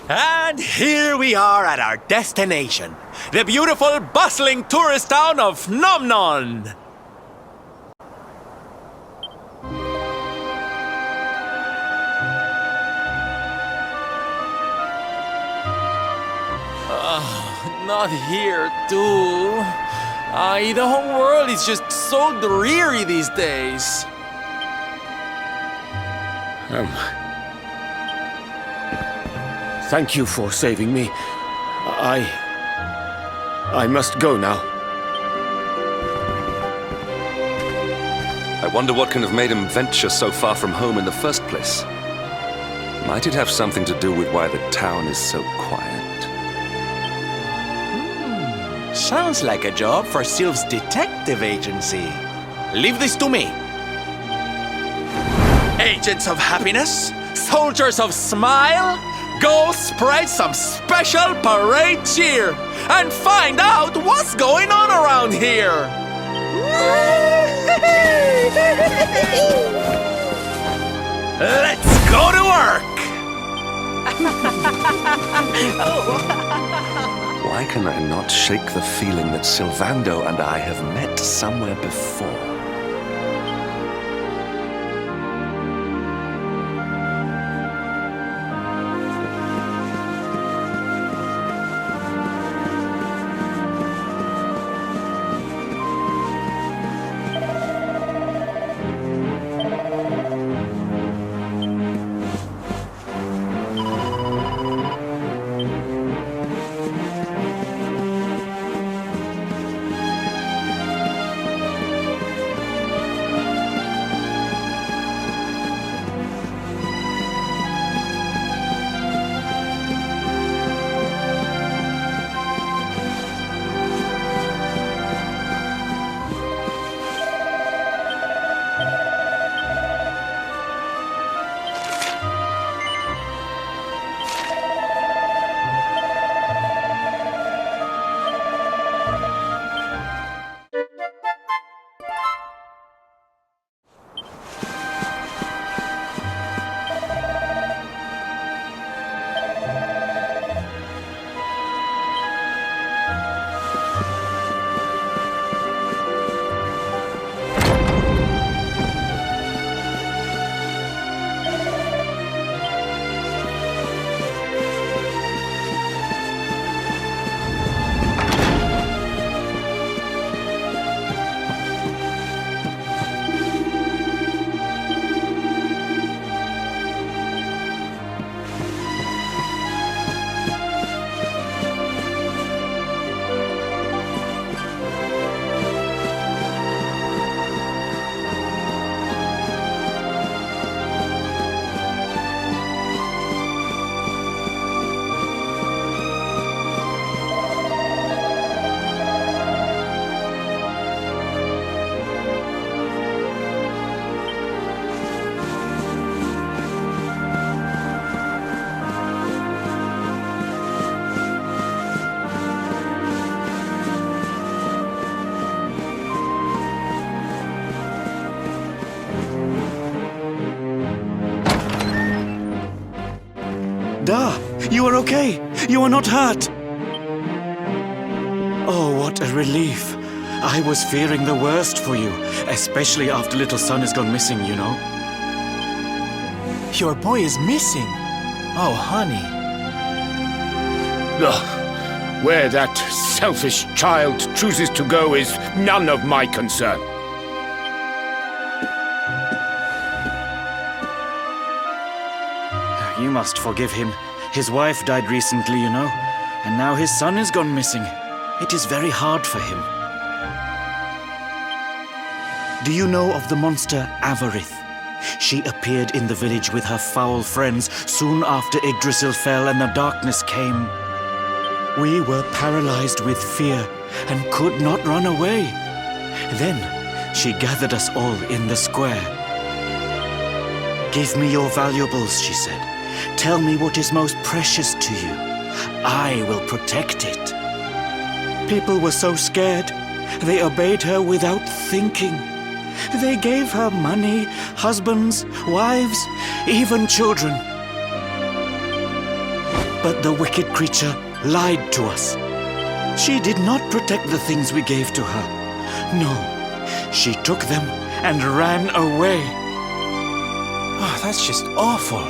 And here we are at our destination, the beautiful, bustling tourist town of Nomnon. Not here, too. The whole world is just so dreary these days. Thank you for saving me. I must go now. I wonder what can have made him venture so far from home in the first place. Might it have something to do with why the town is so quiet? Sounds like a job for Sylv's detective agency. Leave this to me. Agents of happiness, soldiers of smile, go spread some special parade cheer and find out what's going on around here. Let's go to work. Why can I not shake the feeling that Sylvando and I have met somewhere before? Da, you are okay. You are not hurt. Oh, what a relief. I was fearing the worst for you, especially after little son has gone missing, you know. Your boy is missing. Oh, honey. Ugh. Where that selfish child chooses to go is none of my concern. You must forgive him. His wife died recently, you know, and now his son has gone missing. It is very hard for him. Do you know of the monster Avarith? She appeared in the village with her foul friends soon after Yggdrasil fell and the darkness came. We were paralyzed with fear and could not run away. Then She gathered us all in the square. "Give me your valuables," she said. "Tell me what is most precious to you. I will protect it." People were so scared, they obeyed her without thinking. They gave her money, husbands, wives, even children. But the wicked creature lied to us. She did not protect the things we gave to her. No, she took them and ran away. Oh, that's just awful.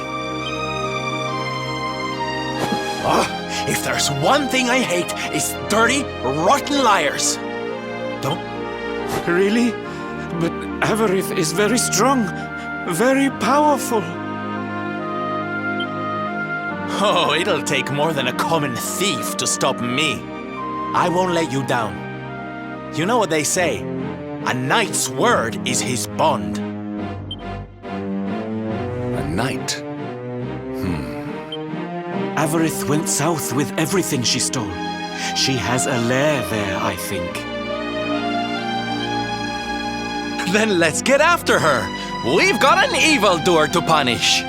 Oh, if there's one thing I hate, it's dirty, rotten liars. Don't... Really? But Avarith is very strong, very powerful. Oh, it'll take more than a common thief to stop me. I won't let you down. You know what they say? A knight's word is his bond. A knight? Avarith went south with everything she stole. She has a lair there, I think. Then let's get after her. We've got an evildoer to punish.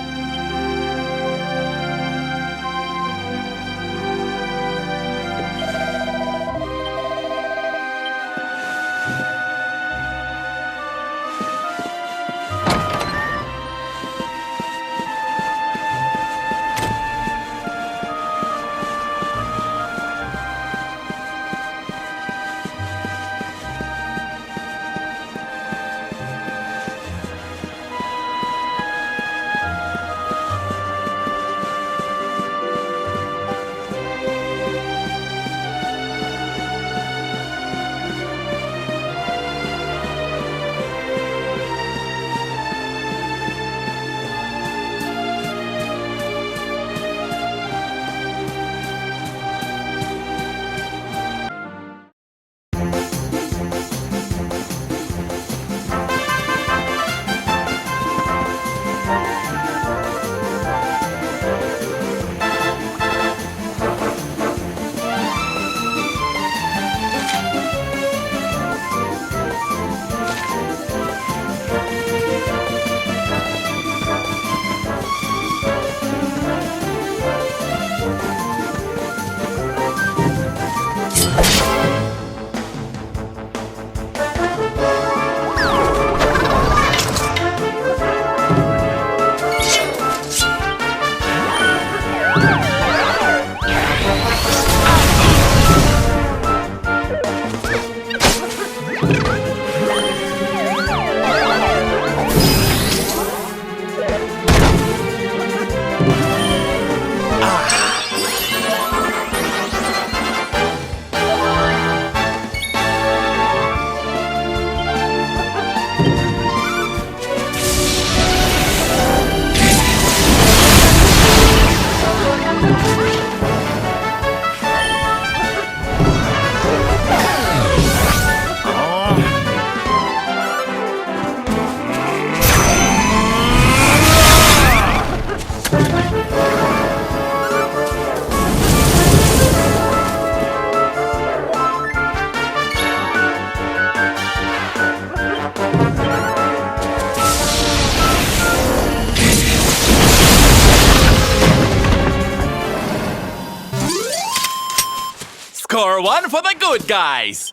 Score one for the good guys!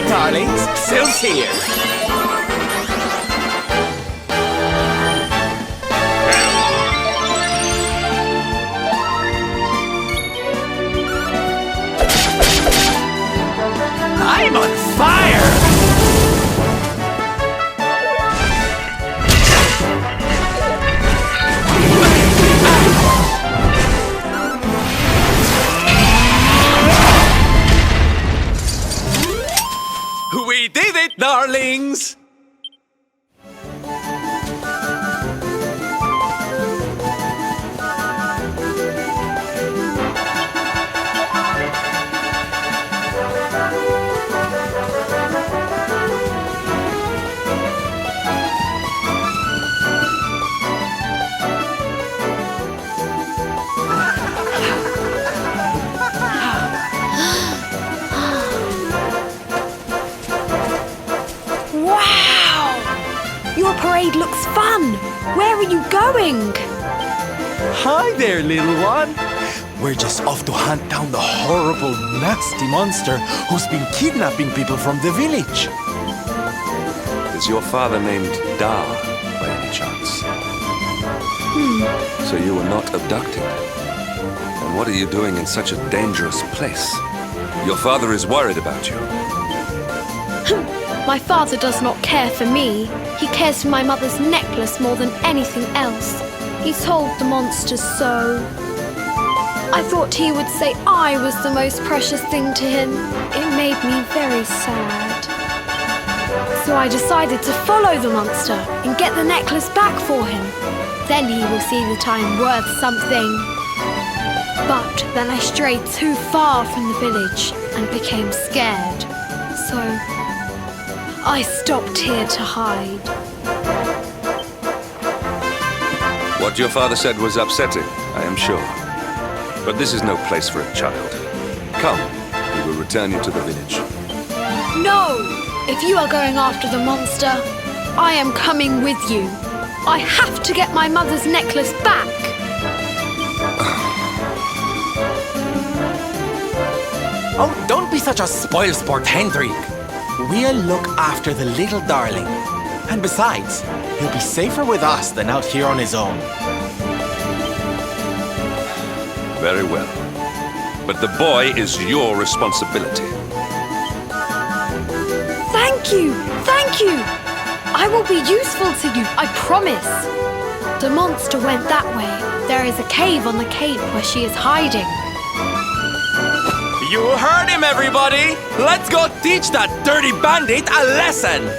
Darlings, Syl's here. I'm on fire! darlings! Your parade looks fun. Where are you going? Hi there, little one. We're just off to hunt down the horrible, nasty monster who's been kidnapping people from the village. Is your father named Dar, by any chance? So you were not abducted? And what are you doing in such a dangerous place? Your father is worried about you. My father does not care for me. He cares for my mother's necklace more than anything else. He told the monsters so. I thought he would say I was the most precious thing to him. It made me very sad. So I decided to follow the monster and get the necklace back for him. Then he will see that I am worth something. But then I strayed too far from the village and became scared. So I stopped here to hide. What your father said was upsetting, I am sure. But this is no place for a child. Come, we will return you to the village. No! If you are going after the monster, I am coming with you. I have to get my mother's necklace back. Oh, don't be such a spoilsport, Hendrik. We'll look after the little darling. And besides, he'll be safer with us than out here on his own. Very well. But the boy is your responsibility. Thank you! Thank you! I will be useful to you, I promise. The monster went that way. There is a cave on the cape where she is hiding. You heard him, everybody! Let's go teach that dirty bandit a lesson!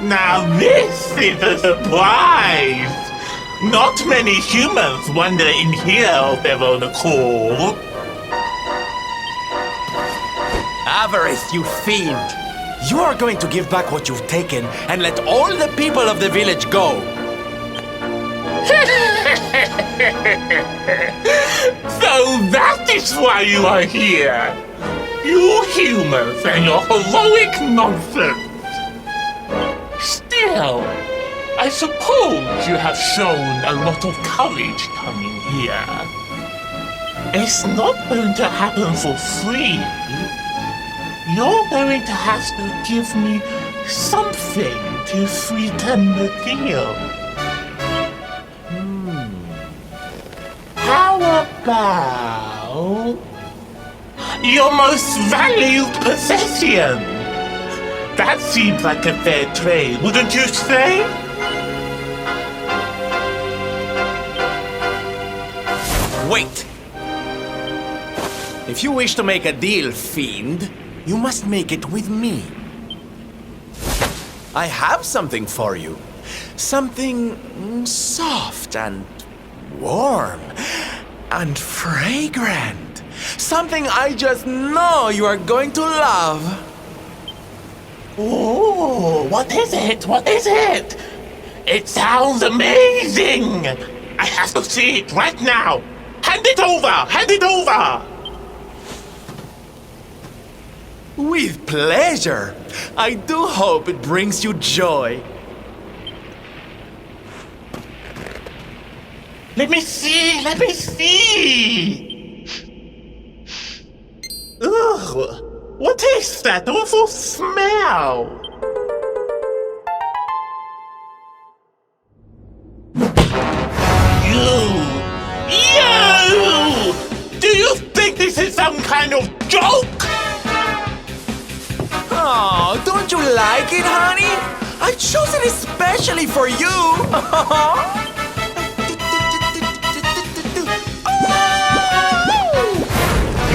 Now this is a surprise! Not many humans wander in here of their own accord. Avarice, you fiend! You are going to give back what you've taken and let all the people of the village go! So that is why you are here! You humans and your heroic nonsense! Still, I suppose you have shown a lot of courage coming here. It's not going to happen for free. You're going to have to give me something to sweeten the deal. How about your most valued possession? That seems like a fair trade, wouldn't you say? Wait! If you wish to make a deal, fiend, you must make it with me. I have something for you. Something soft and warm and fragrant. Something I just know you are going to love. Oh, what is it? What is it? It sounds amazing! I have to see it right now! Hand it over! Hand it over! With pleasure. I do hope it brings you joy. Let me see! Let me see! Ugh! What is that awful smell? You! Do you think this is some kind of joke? Oh, don't you like it, honey? I chose it especially for you.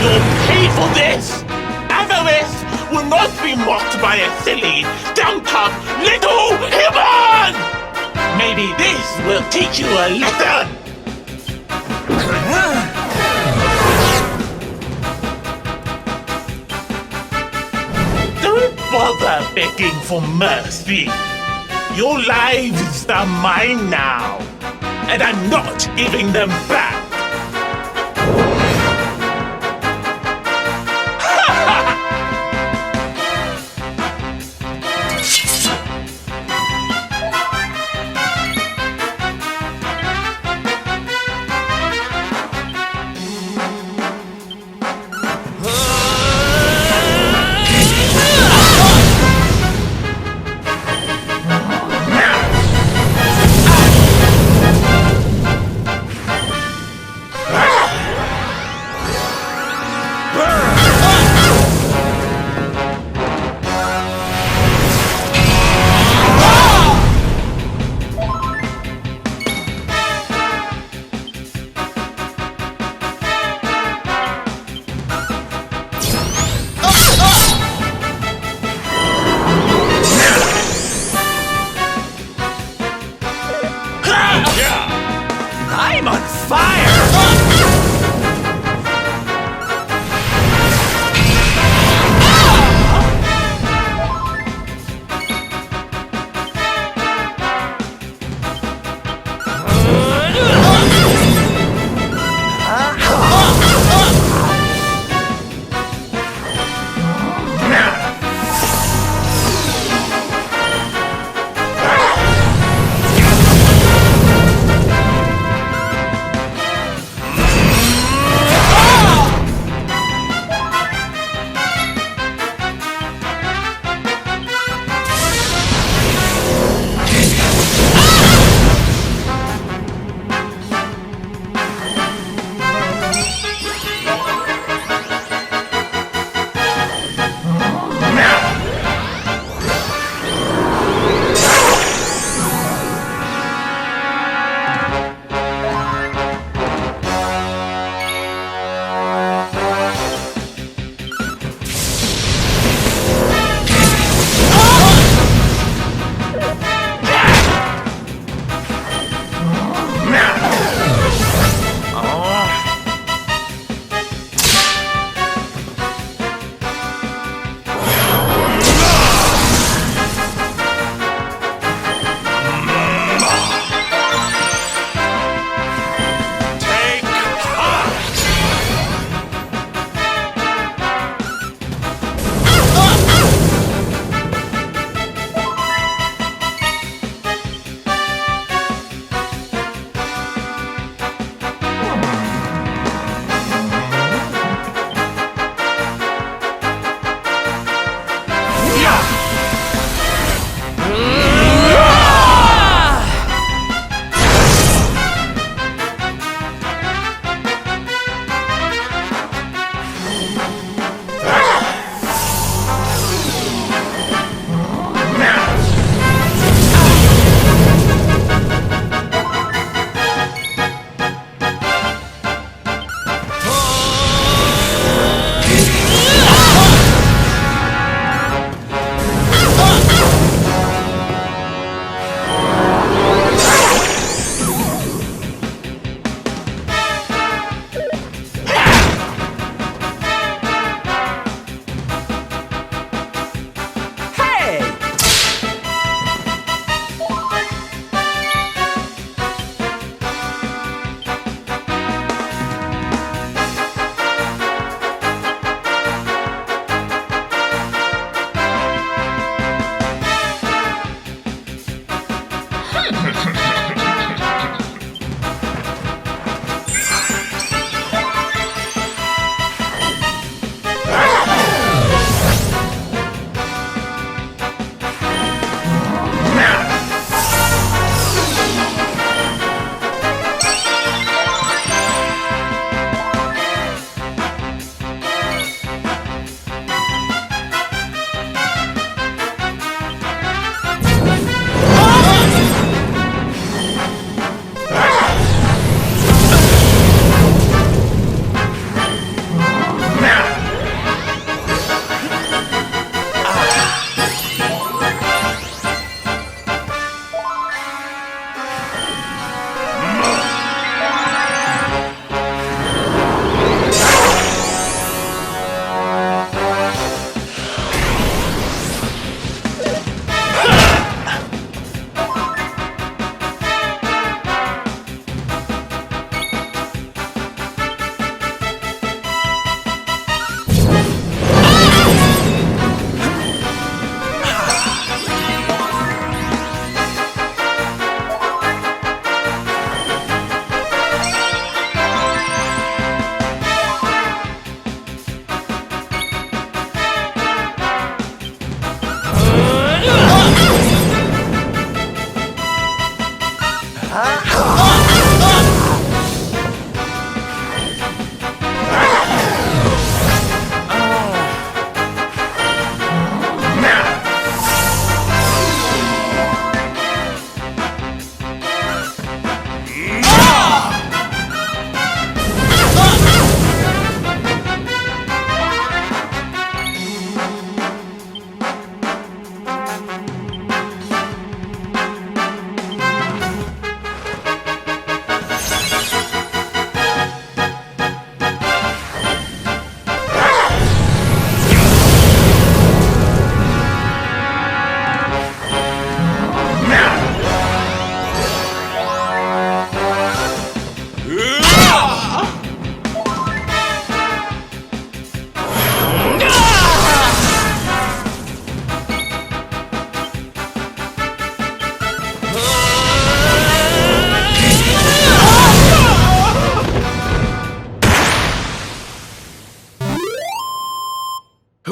You'll pay for this! Avarice will not be mocked by a silly, dumb-top little human! Maybe this will teach you a lesson! Don't bother begging for mercy. Your lives are mine now, and I'm not giving them back.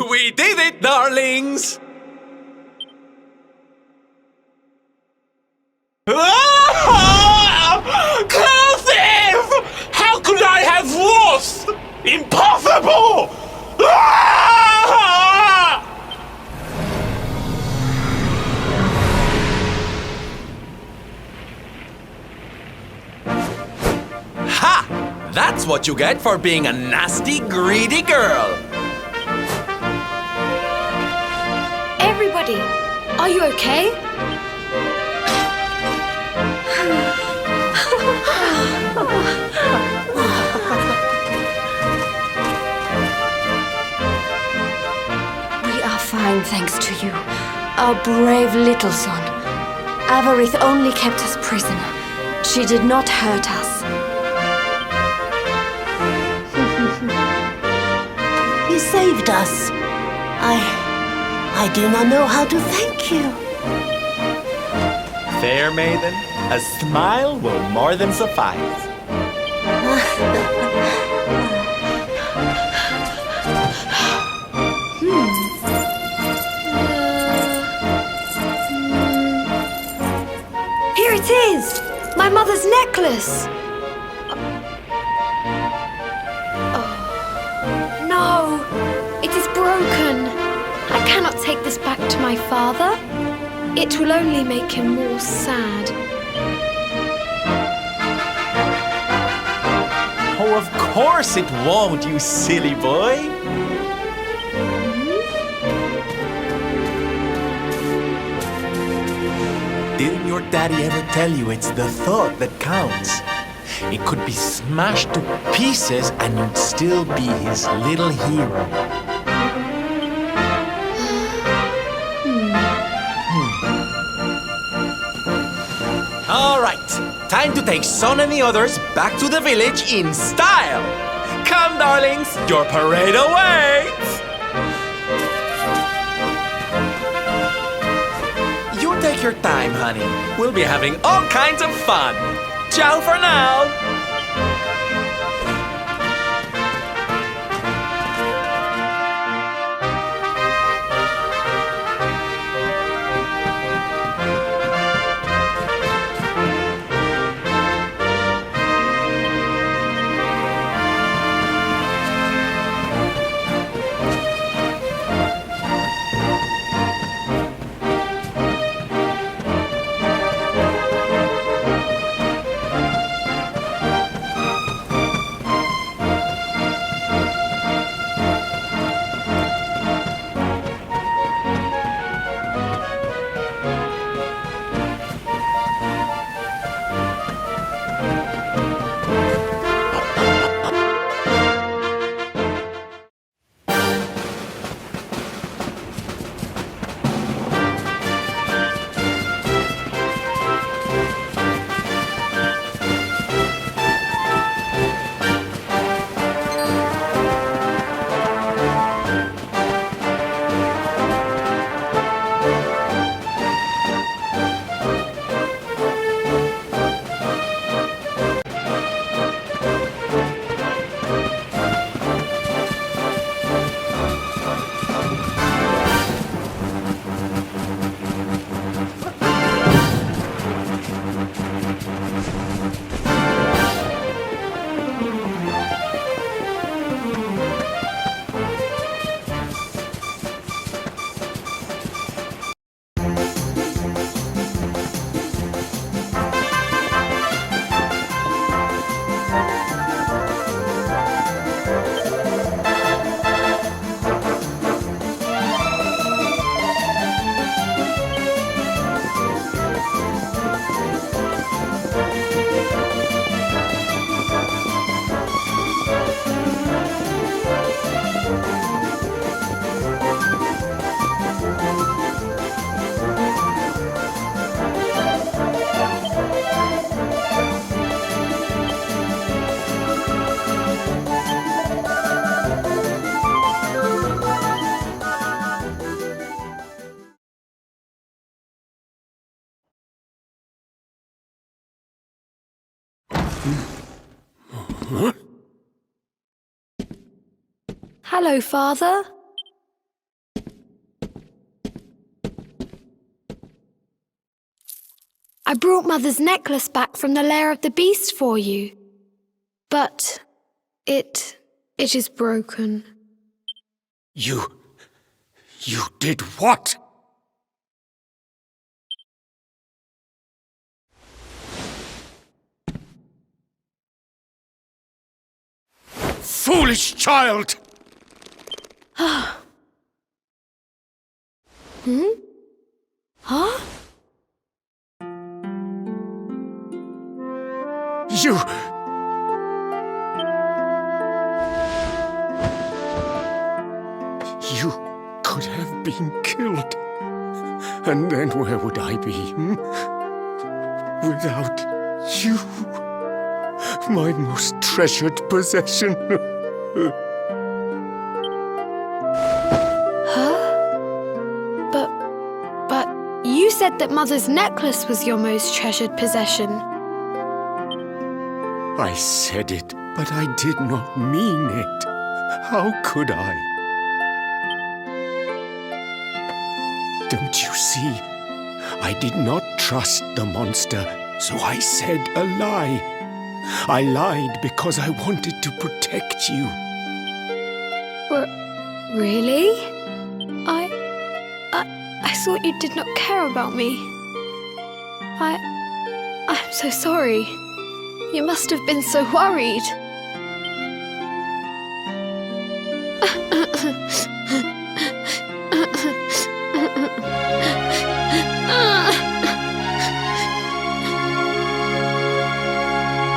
We did it, darlings! Cursive! How could I have lost? Impossible! Ha! That's what you get for being a nasty, greedy girl! Everybody, are you okay? We are fine, thanks to you, our brave little son. Avarith only kept us prisoner. She did not hurt us. You saved us. I do not know how to thank you. Fair maiden, a smile will more than suffice. Here it is! My mother's necklace! Oh, no! It is broken! I cannot take this back to my father. It will only make him more sad. Oh, of course it won't, you silly boy! Didn't your daddy ever tell you it's the thought that counts? It could be smashed to pieces and you'd still be his little hero. All right, time to take Son and the others back to the village in style. Come, darlings, your parade awaits. You take your time, honey. We'll be having all kinds of fun. Ciao for now. Hello, Father. I brought Mother's necklace back from the lair of the beast for you. But it is broken. You did what? Foolish child! Huh? You could have been killed. And then where would I be? Without you, my most treasured possession. But you said that Mother's necklace was your most treasured possession. I said it, but I did not mean it. How could I? Don't you see? I did not trust the monster, so I said a lie. I lied because I wanted to protect you. Really? I thought you did not care about me. I'm so sorry. You must have been so worried.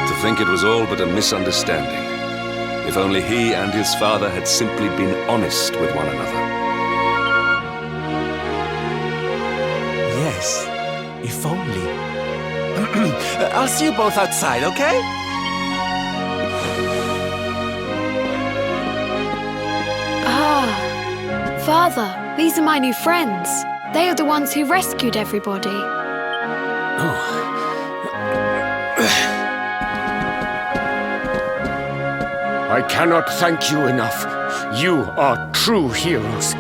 To think it was all but a misunderstanding. If only he and his father had simply been honest with one another. Yes, if only. I'll see you both outside, okay? Father, these are my new friends. They are the ones who rescued everybody. I cannot thank you enough. You are true heroes.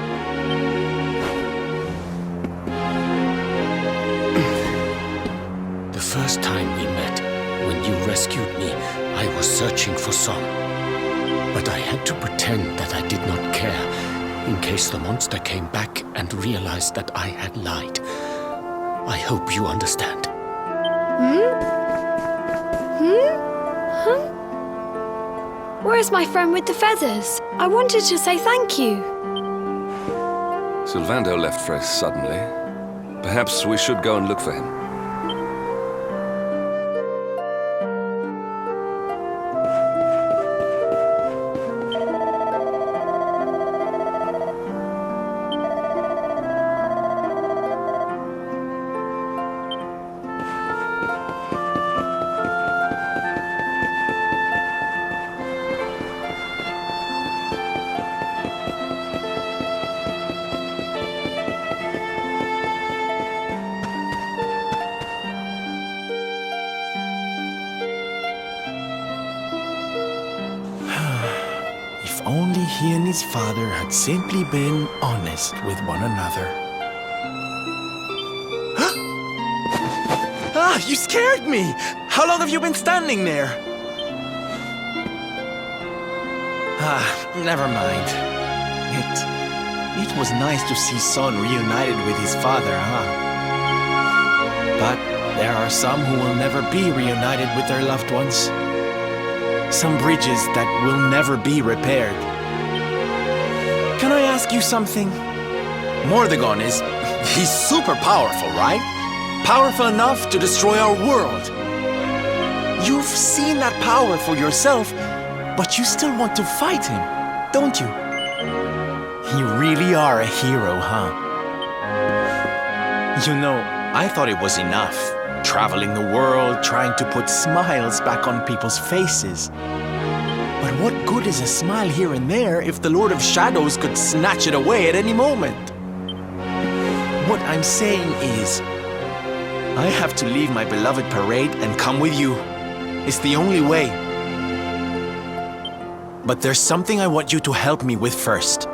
The first time we met, when you rescued me, I was searching for Son. But I had to pretend that I did not care, in case the monster came back and realized that I had lied. I hope you understand. Where's my friend with the feathers? I wanted to say thank you. Sylvando left very suddenly. Perhaps we should go and look for him. Only he and his father had simply been honest with one another. You scared me! How long have you been standing there? Never mind. It was nice to see Son reunited with his father, huh? But there are some who will never be reunited with their loved ones. Some bridges that will never be repaired. Can I ask you something? Mordegon he's super powerful, right? Powerful enough to destroy our world. You've seen that power for yourself, but you still want to fight him, don't you? You really are a hero, huh? You know, I thought it was enough. Traveling the world, trying to put smiles back on people's faces. But what good is a smile here and there if the Lord of Shadows could snatch it away at any moment? What I'm saying is, I have to leave my beloved parade and come with you. It's the only way. But there's something I want you to help me with first.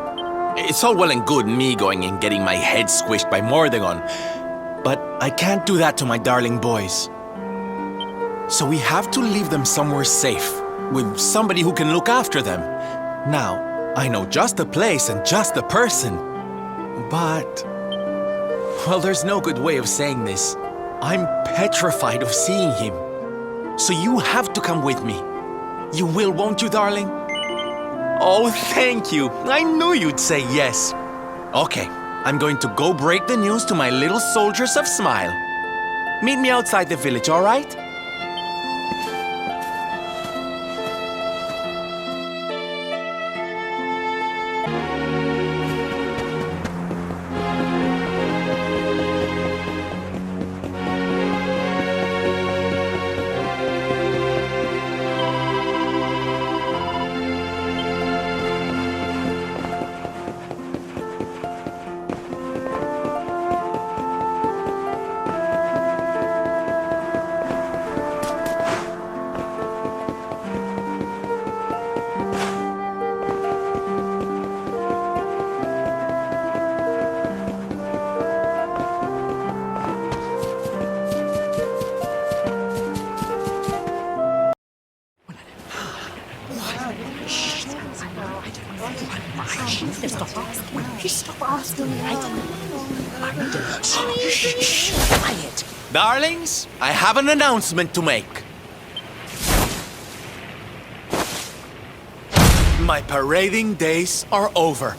It's all well and good me going and getting my head squished by Mordegon, but I can't do that to my darling boys. So we have to leave them somewhere safe, with somebody who can look after them. Now, I know just the place and just the person, but... well, there's no good way of saying this. I'm petrified of seeing him. So you have to come with me. You will, won't you, darling? Oh, thank you. I knew you'd say yes. Okay, I'm going to go break the news to my little soldiers of Smile. Meet me outside the village, all right? Darlings, I have an announcement to make. My parading days are over.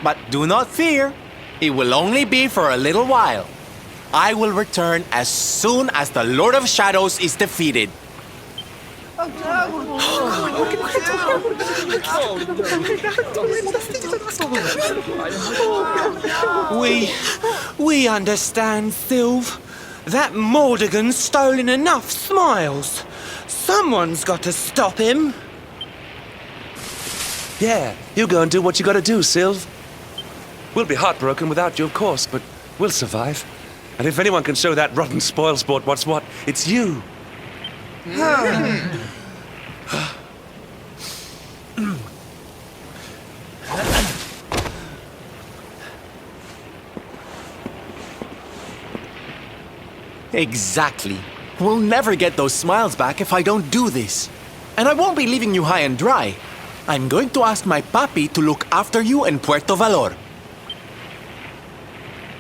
But do not fear. It will only be for a little while. I will return as soon as the Lord of Shadows is defeated. We understand, Sylv. That Mordegon's stolen enough smiles. Someone's got to stop him. Yeah, you go and do what you gotta do, Sylv. We'll be heartbroken without you, of course, but we'll survive. And if anyone can show that rotten spoilsport what's what, it's you. Exactly. We'll never get those smiles back if I don't do this. And I won't be leaving you high and dry. I'm going to ask my papi to look after you in Puerto Valor.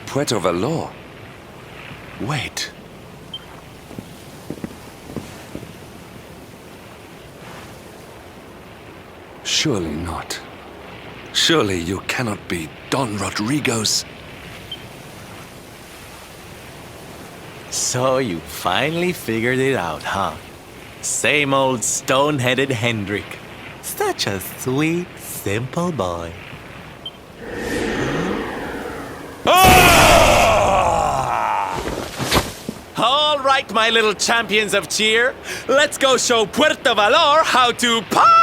Puerto Valor? Wait. Surely not. Surely you cannot be Don Rodrigo's... So you finally figured it out, huh? Same old stone-headed Hendrik. Such a sweet, simple boy. All right, my little champions of cheer. Let's go show Puerto Valor how to party!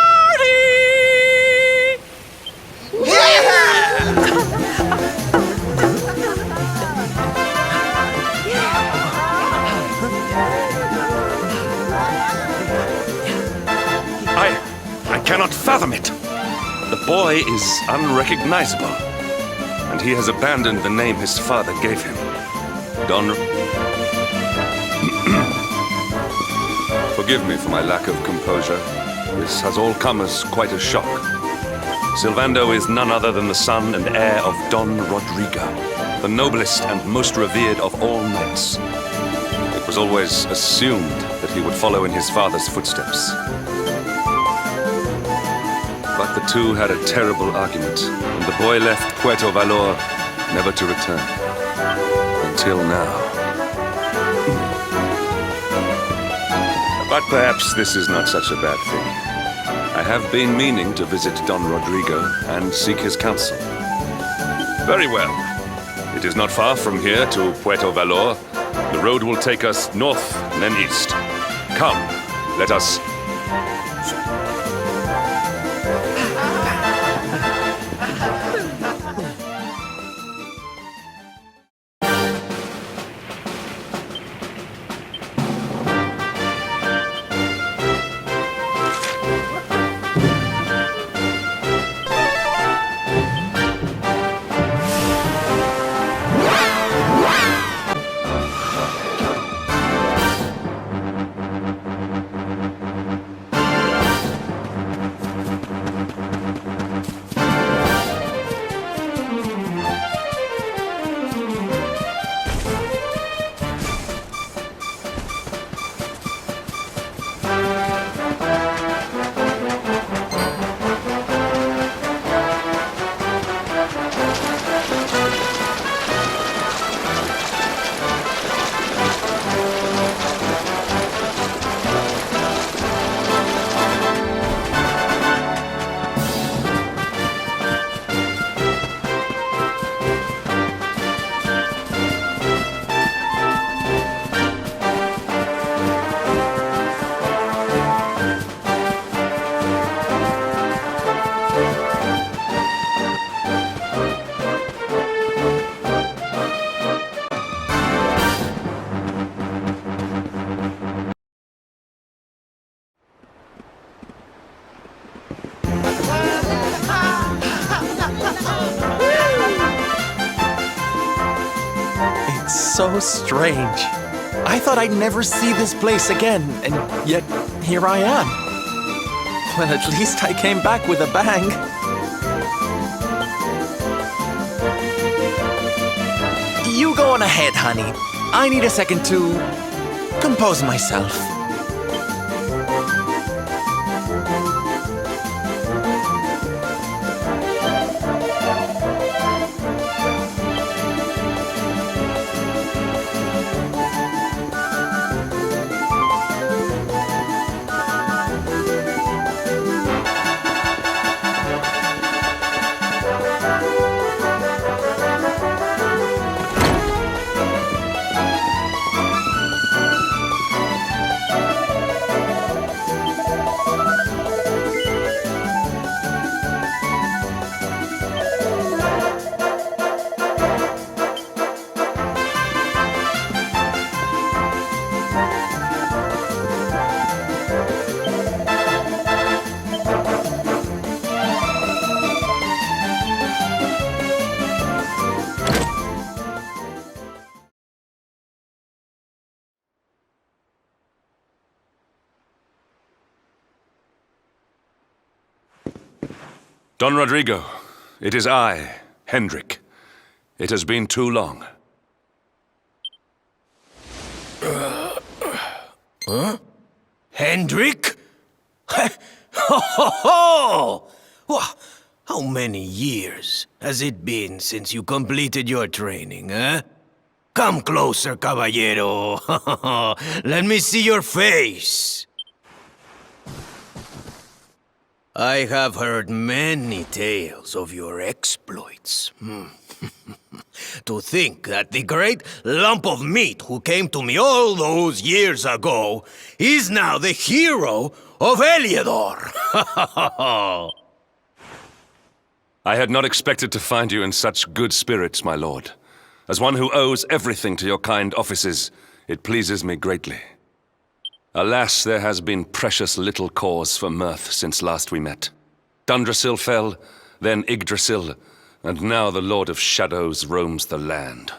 I cannot fathom it. The boy is unrecognizable, and he has abandoned the name his father gave him. Forgive me for my lack of composure. This has all come as quite a shock. Sylvando is none other than the son and heir of Don Rodrigo, the noblest and most revered of all knights. It was always assumed that he would follow in his father's footsteps. But the two had a terrible argument, and the boy left Puerto Valor, never to return. Until now. But perhaps this is not such a bad thing. I have been meaning to visit Don Rodrigo and seek his counsel. Very well. It is not far from here to Puerto Valor. The road will take us north and then east. Come, let us... It's so strange. I thought I'd never see this place again, and yet here I am. Well, at least I came back with a bang. You go on ahead, honey. I need a second to compose myself. Don Rodrigo, it is I, Hendrik. It has been too long. Huh? Hendrik? Ho ho ho! How many years has it been since you completed your training, huh? Come closer, caballero. Let me see your face. I have heard many tales of your exploits. To think that the great lump of meat who came to me all those years ago is now the hero of Heliodor. I had not expected to find you in such good spirits, my lord. As one who owes everything to your kind offices, it pleases me greatly. Alas, there has been precious little cause for mirth since last we met. Dundrasil fell, then Yggdrasil, and now the Lord of Shadows roams the land.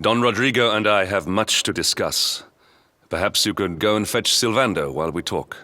Don Rodrigo and I have much to discuss. Perhaps you could go and fetch Sylvando while we talk.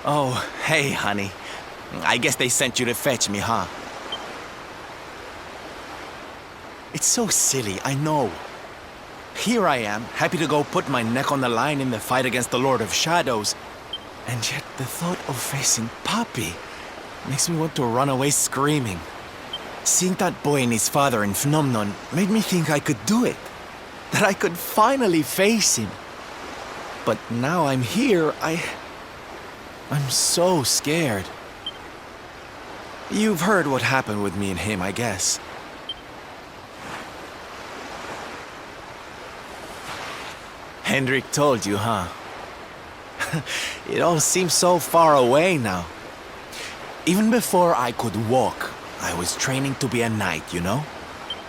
Oh, hey, honey. I guess they sent you to fetch me, huh? It's so silly, I know. Here I am, happy to go put my neck on the line in the fight against the Lord of Shadows. And yet the thought of facing Papi makes me want to run away screaming. Seeing that boy and his father in Phenomenon made me think I could do it. That I could finally face him. But now I'm here, I'm so scared. You've heard what happened with me and him, I guess. Hendrik told you, huh? It all seems so far away now. Even before I could walk, I was training to be a knight, you know?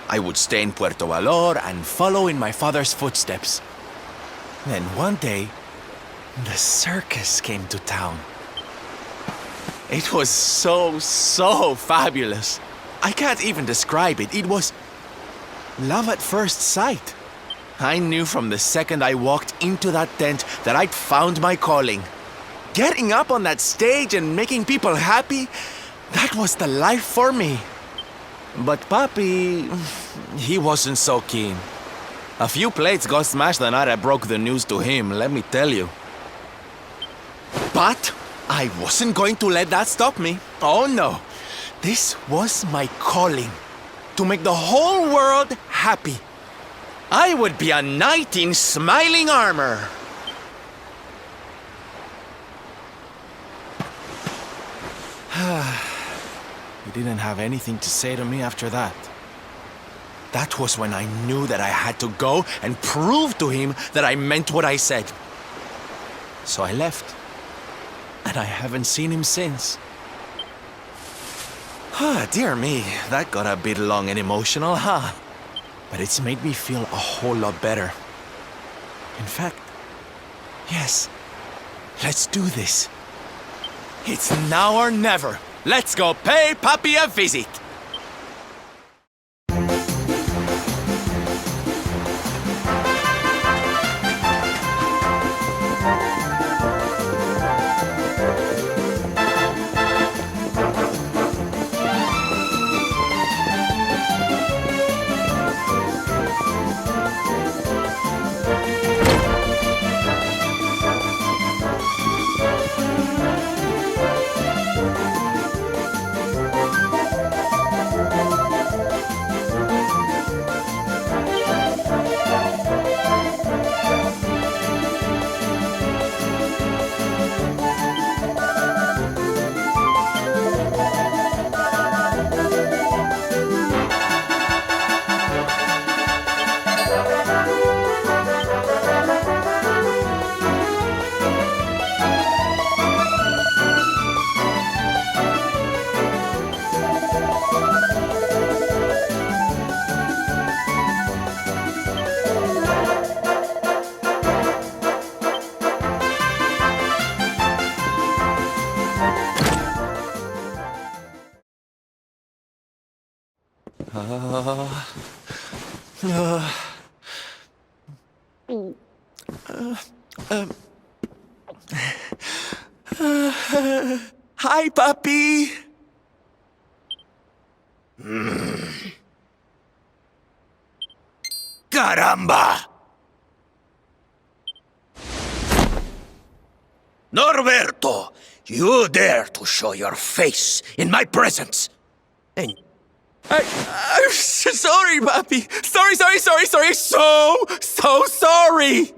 I would stay in Puerto Valor and follow in my father's footsteps. Then one day, the circus came to town. It was so fabulous. I can't even describe it. It was love at first sight. I knew from the second I walked into that tent that I'd found my calling. Getting up on that stage and making people happy, that was the life for me. But Papi, he wasn't so keen. A few plates got smashed the night I broke the news to him, let me tell you. But I wasn't going to let that stop me. Oh no. This was my calling. To make the whole world happy. I would be a knight in smiling armor. He didn't have anything to say to me after that. That was when I knew that I had to go and prove to him that I meant what I said. So I left. And I haven't seen him since. Dear me, that got a bit long and emotional, huh? But it's made me feel a whole lot better. In fact, yes, let's do this. It's now or never. Let's go pay Papi a visit. Hi, Papi. Caramba! Norberto, you dare to show your face in my presence. And I'm sorry, Papi. Sorry. So sorry.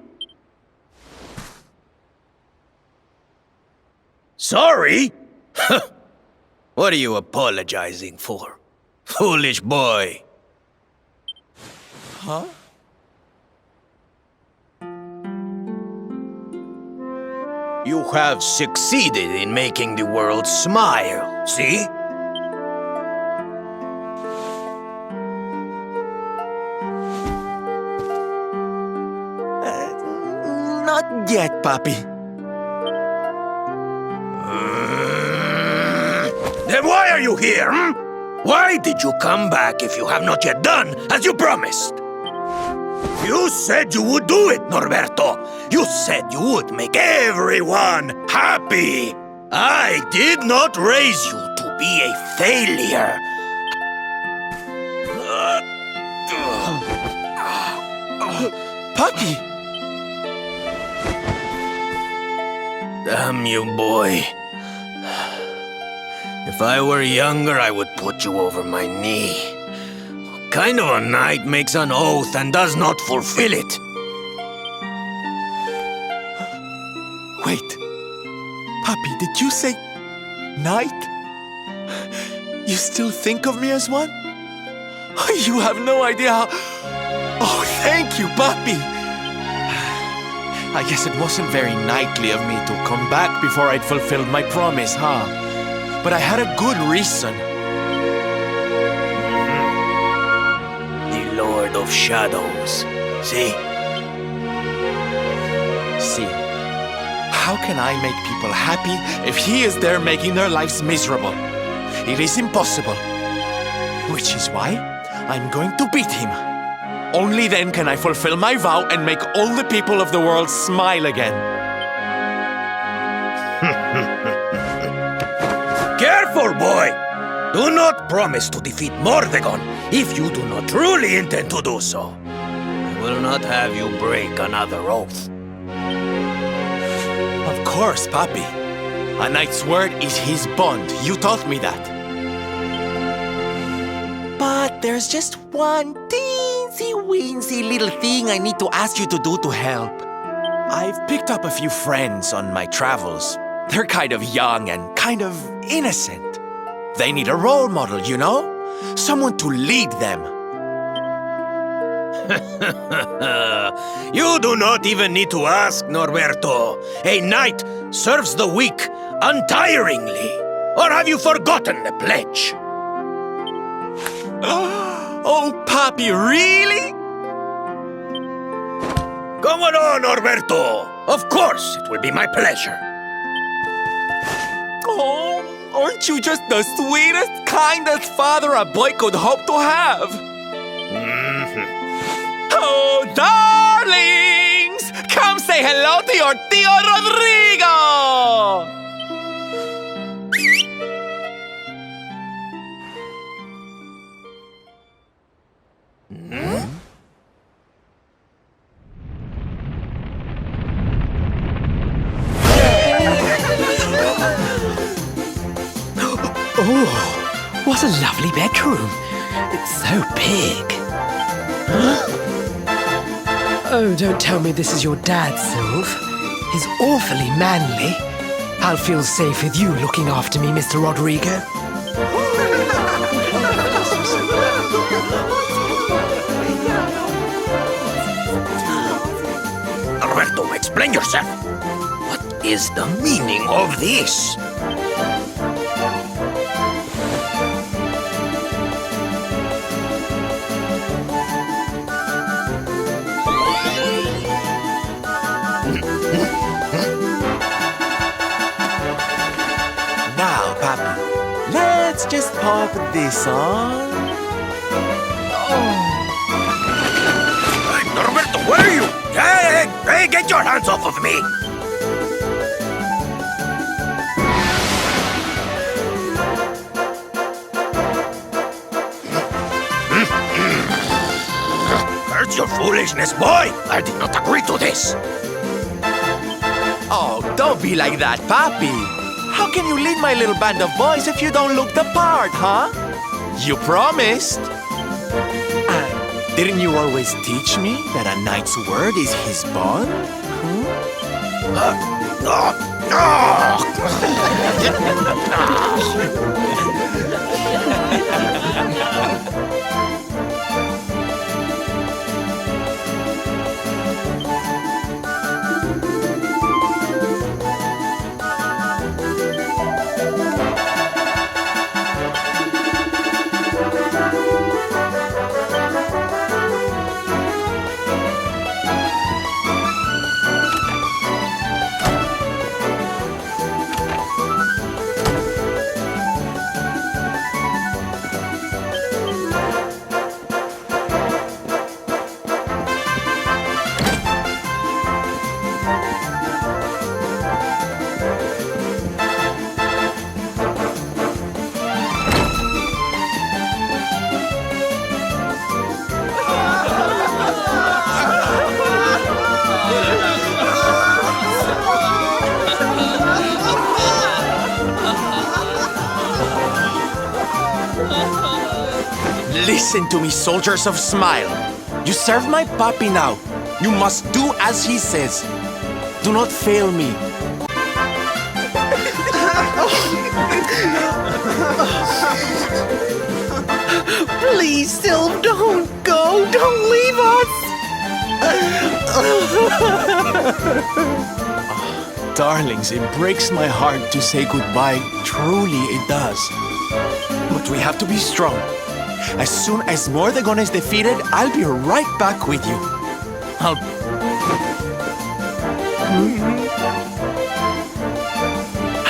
sorry? What are you apologizing for? Foolish boy. Huh? You have succeeded in making the world smile, see? Not yet, Papi. Then why are you here, hmm? Why did you come back if you have not yet done as you promised? You said you would do it, Norberto. You said you would make everyone happy. I did not raise you to be a failure. Papi! Damn you, boy. If I were younger, I would put you over my knee. What kind of a knight makes an oath and does not fulfill it? Wait. Papi, did you say knight? You still think of me as one? You have no idea how... Oh, thank you, Papi! I guess it wasn't very knightly of me to come back before I'd fulfilled my promise, huh? But I had a good reason. of shadows. See? See, how can I make people happy if he is there making their lives miserable? It is impossible. Which is why I'm going to beat him. Only then can I fulfill my vow and make all the people of the world smile again. Careful, boy! Do not promise to defeat Mordegon if you do not truly intend to do so. I will not have you break another oath. Of course, Papi. A knight's word is his bond. You taught me that. But there's just one teensy-weensy little thing I need to ask you to do to help. I've picked up a few friends on my travels. They're kind of young and kind of innocent. They need a role model, you know? Someone to lead them. You do not even need to ask, Norberto. A knight serves the weak untiringly. Or have you forgotten the pledge? Oh, Papi, really? Come on, Norberto. Of course, it will be my pleasure. Oh, aren't you just the sweetest, kindest father a boy could hope to have? Oh, darlings! Come say hello to your Tío Rodrigo! Oh, what a lovely bedroom. It's so big. Huh? Oh, don't tell me this is your dad, Sylv. He's awfully manly. I'll feel safe with you looking after me, Mr. Rodrigo. Norberto, explain yourself. What is the meaning of this? Now, Papi, let's just pop this on. Hey, Norberto, where are you? Hey, get your hands off of me! Where's your foolishness, boy? I did not agree to this. Oh, don't be like that, Papi. How can you lead my little band of boys if you don't look the part, huh? You promised. And didn't you always teach me that a knight's word is his bond? Listen to me, soldiers of Smile. You serve my Papi now. You must do as he says. Do not fail me. Please, Sylv, don't go. Don't leave us. Darlings, it breaks my heart to say goodbye. Truly, it does. But we have to be strong. As soon as Mordegon is defeated, I'll be right back with you.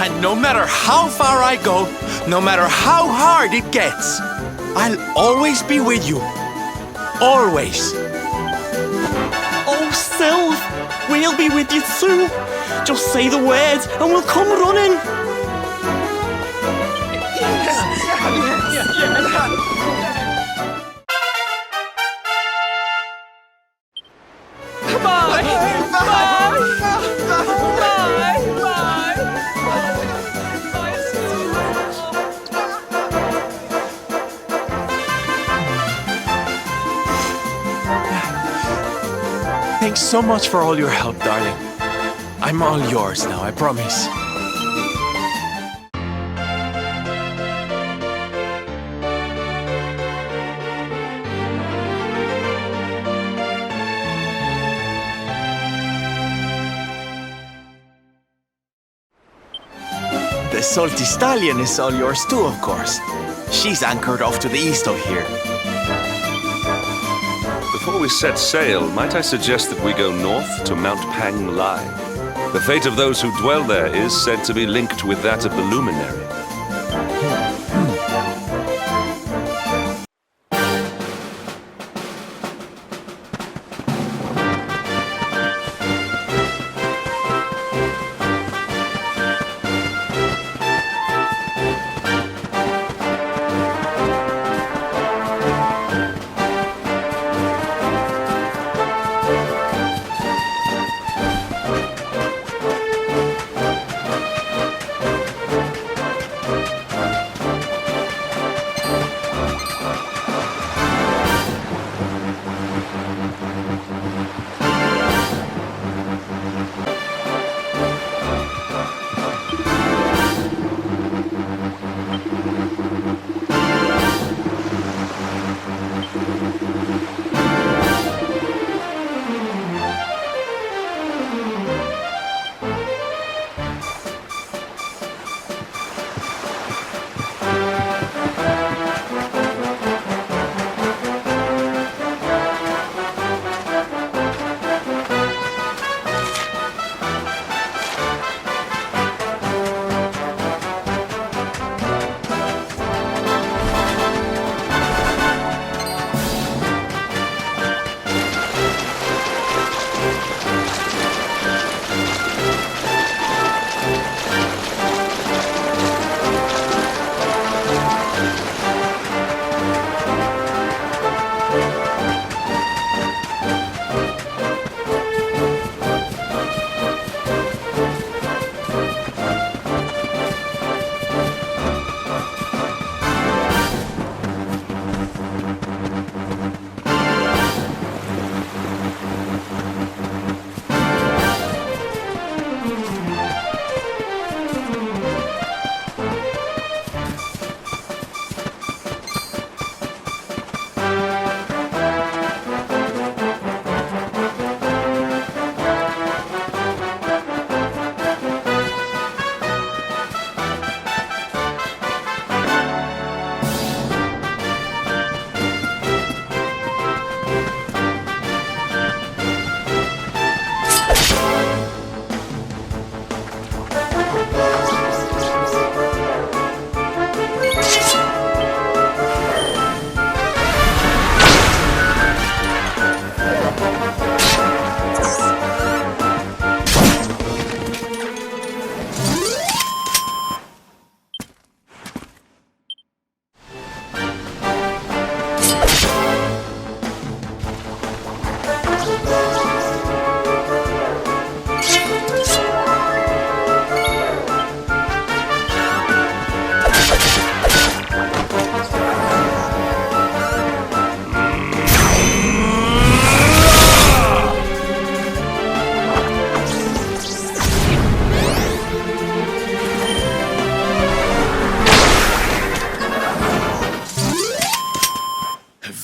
And no matter how far I go, no matter how hard it gets, I'll always be with you. Always. Oh, Sylv, we'll be with you too. Just say the words and we'll come running. Thanks so much for all your help, darling. I'm all yours now, I promise. The salty stallion is all yours too, of course. She's anchored off to the east of here. Before we set sail, might I suggest that we go north to Mount Pang Lai? The fate of those who dwell there is said to be linked with that of the luminary.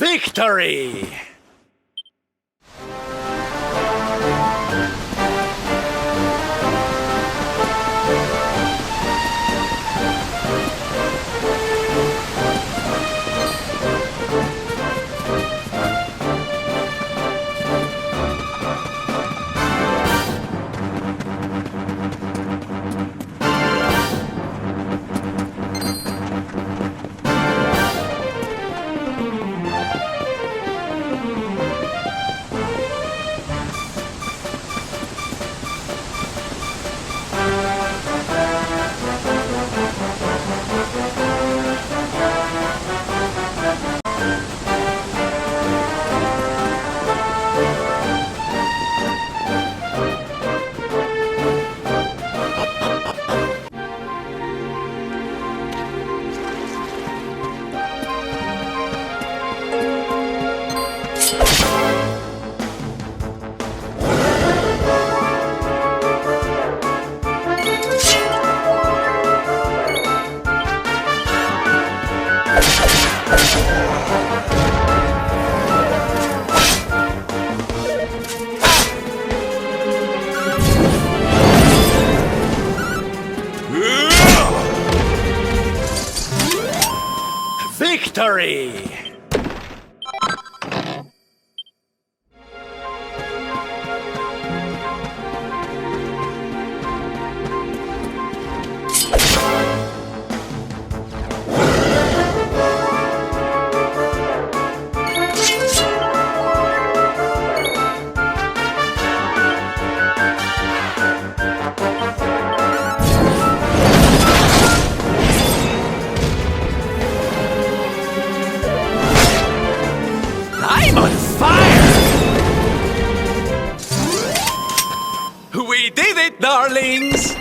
Victory! victory! I'm on fire! We did it, darlings!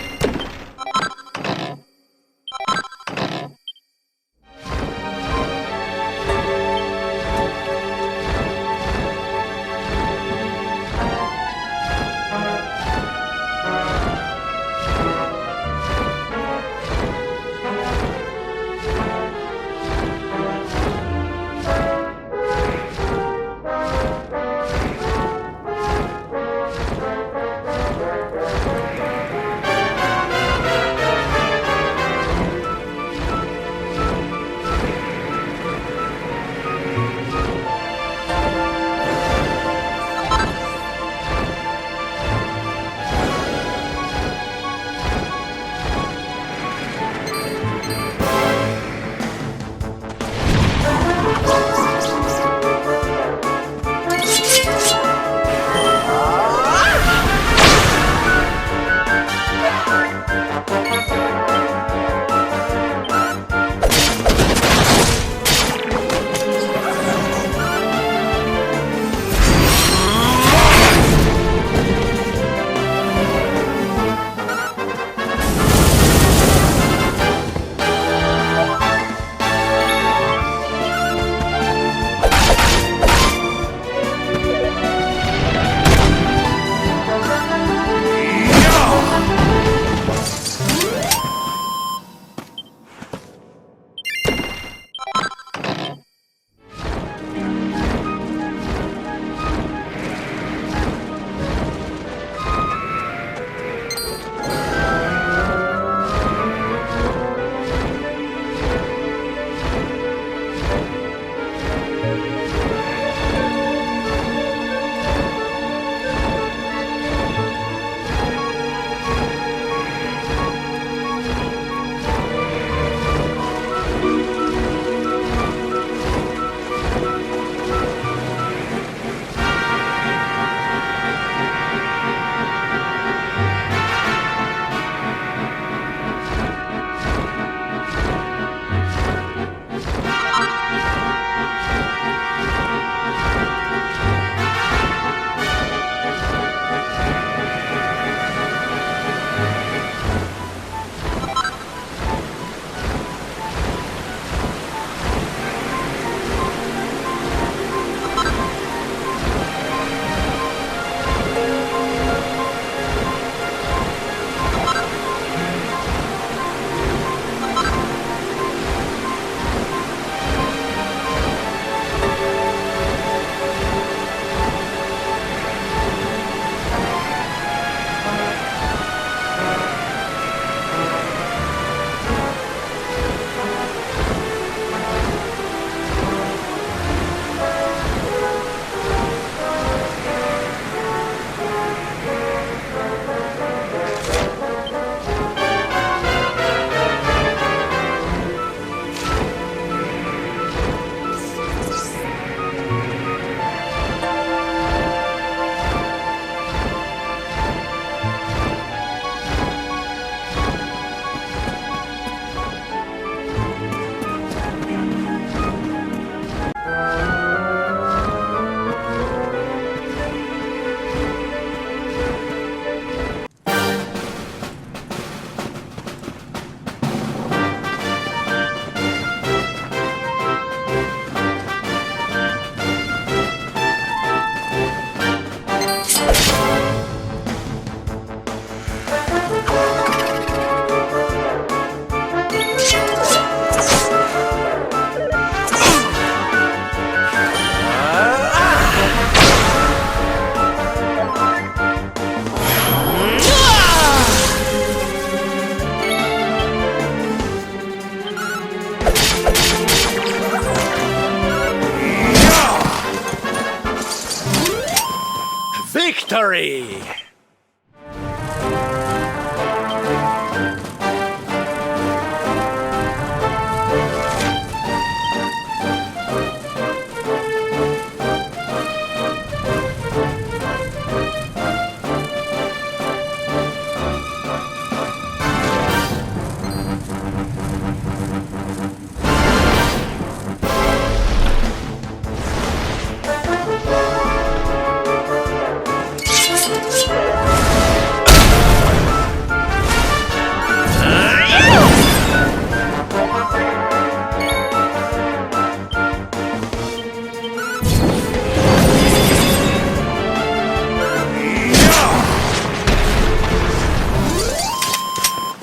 Victory!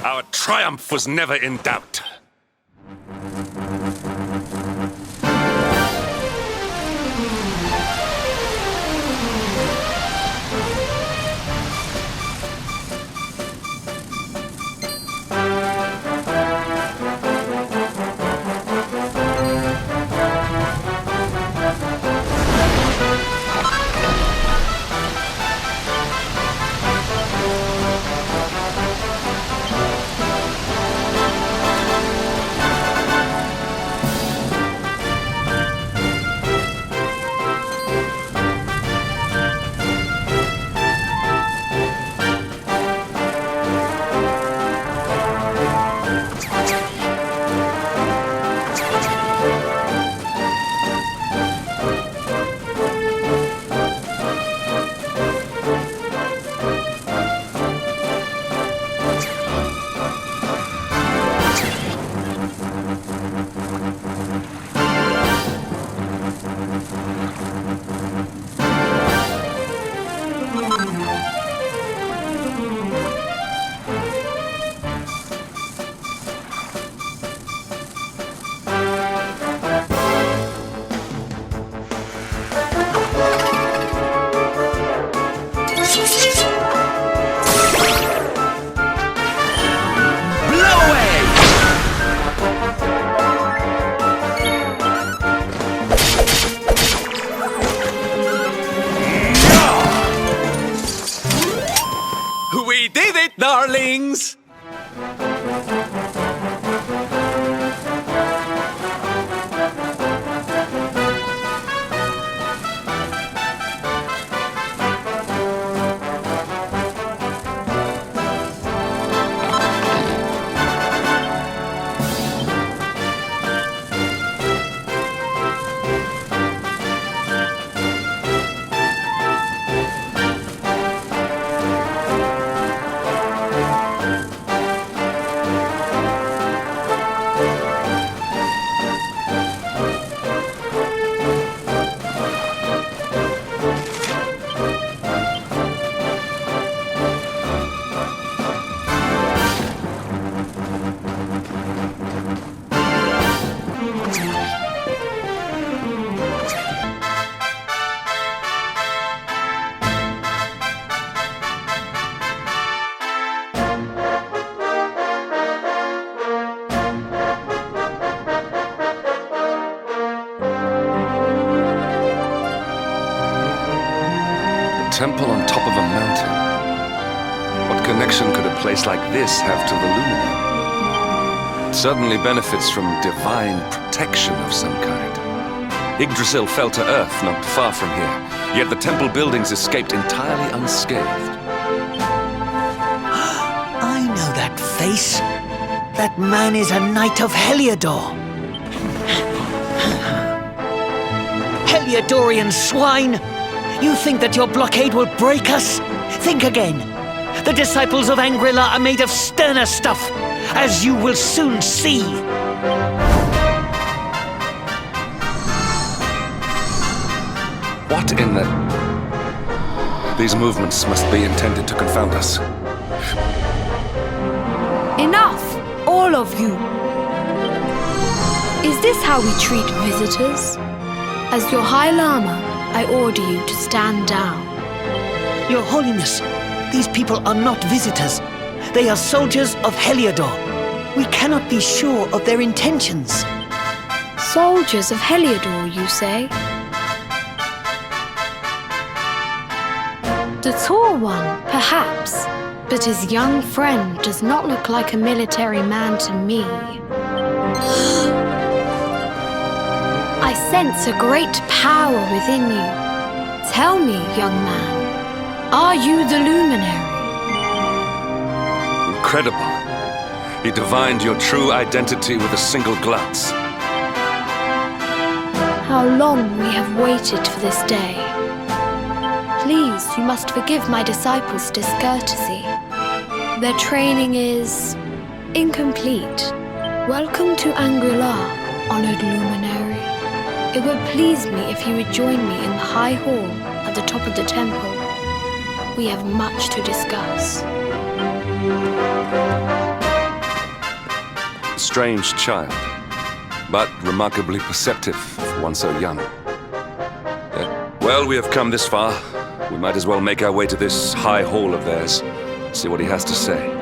Our triumph was never in doubt. We did it, darlings! Temple on top of a mountain. What connection could a place like this have to the Lumina? It certainly benefits from divine protection of some kind. Yggdrasil fell to earth not far from here, yet the temple buildings escaped entirely unscathed. I know that face. That man is a knight of Heliodor. Heliodorian swine! You think that your blockade will break us? Think again. The disciples of Angrila are made of sterner stuff, as you will soon see. What in the... These movements must be intended to confound us. Enough, all of you. Is this how we treat visitors? As your High Lama, I order you to stand down. Your Holiness, these people are not visitors. They are soldiers of Heliodor. We cannot be sure of their intentions. Soldiers of Heliodor, you say? The tall one, perhaps, but his young friend does not look like a military man to me. I sense a great power within you. Tell me, young man, are you the luminary? Incredible. He divined your true identity with a single glance. How long we have waited for this day. Please, you must forgive my disciples' discourtesy. Their training is incomplete. Welcome to Angri-La, honored luminary. It would please me if you would join me in the high hall at the top of the temple. We have much to discuss. Strange child, but remarkably perceptive for one so young. Well, we have come this far. We might as well make our way to this high hall of theirs, see what he has to say.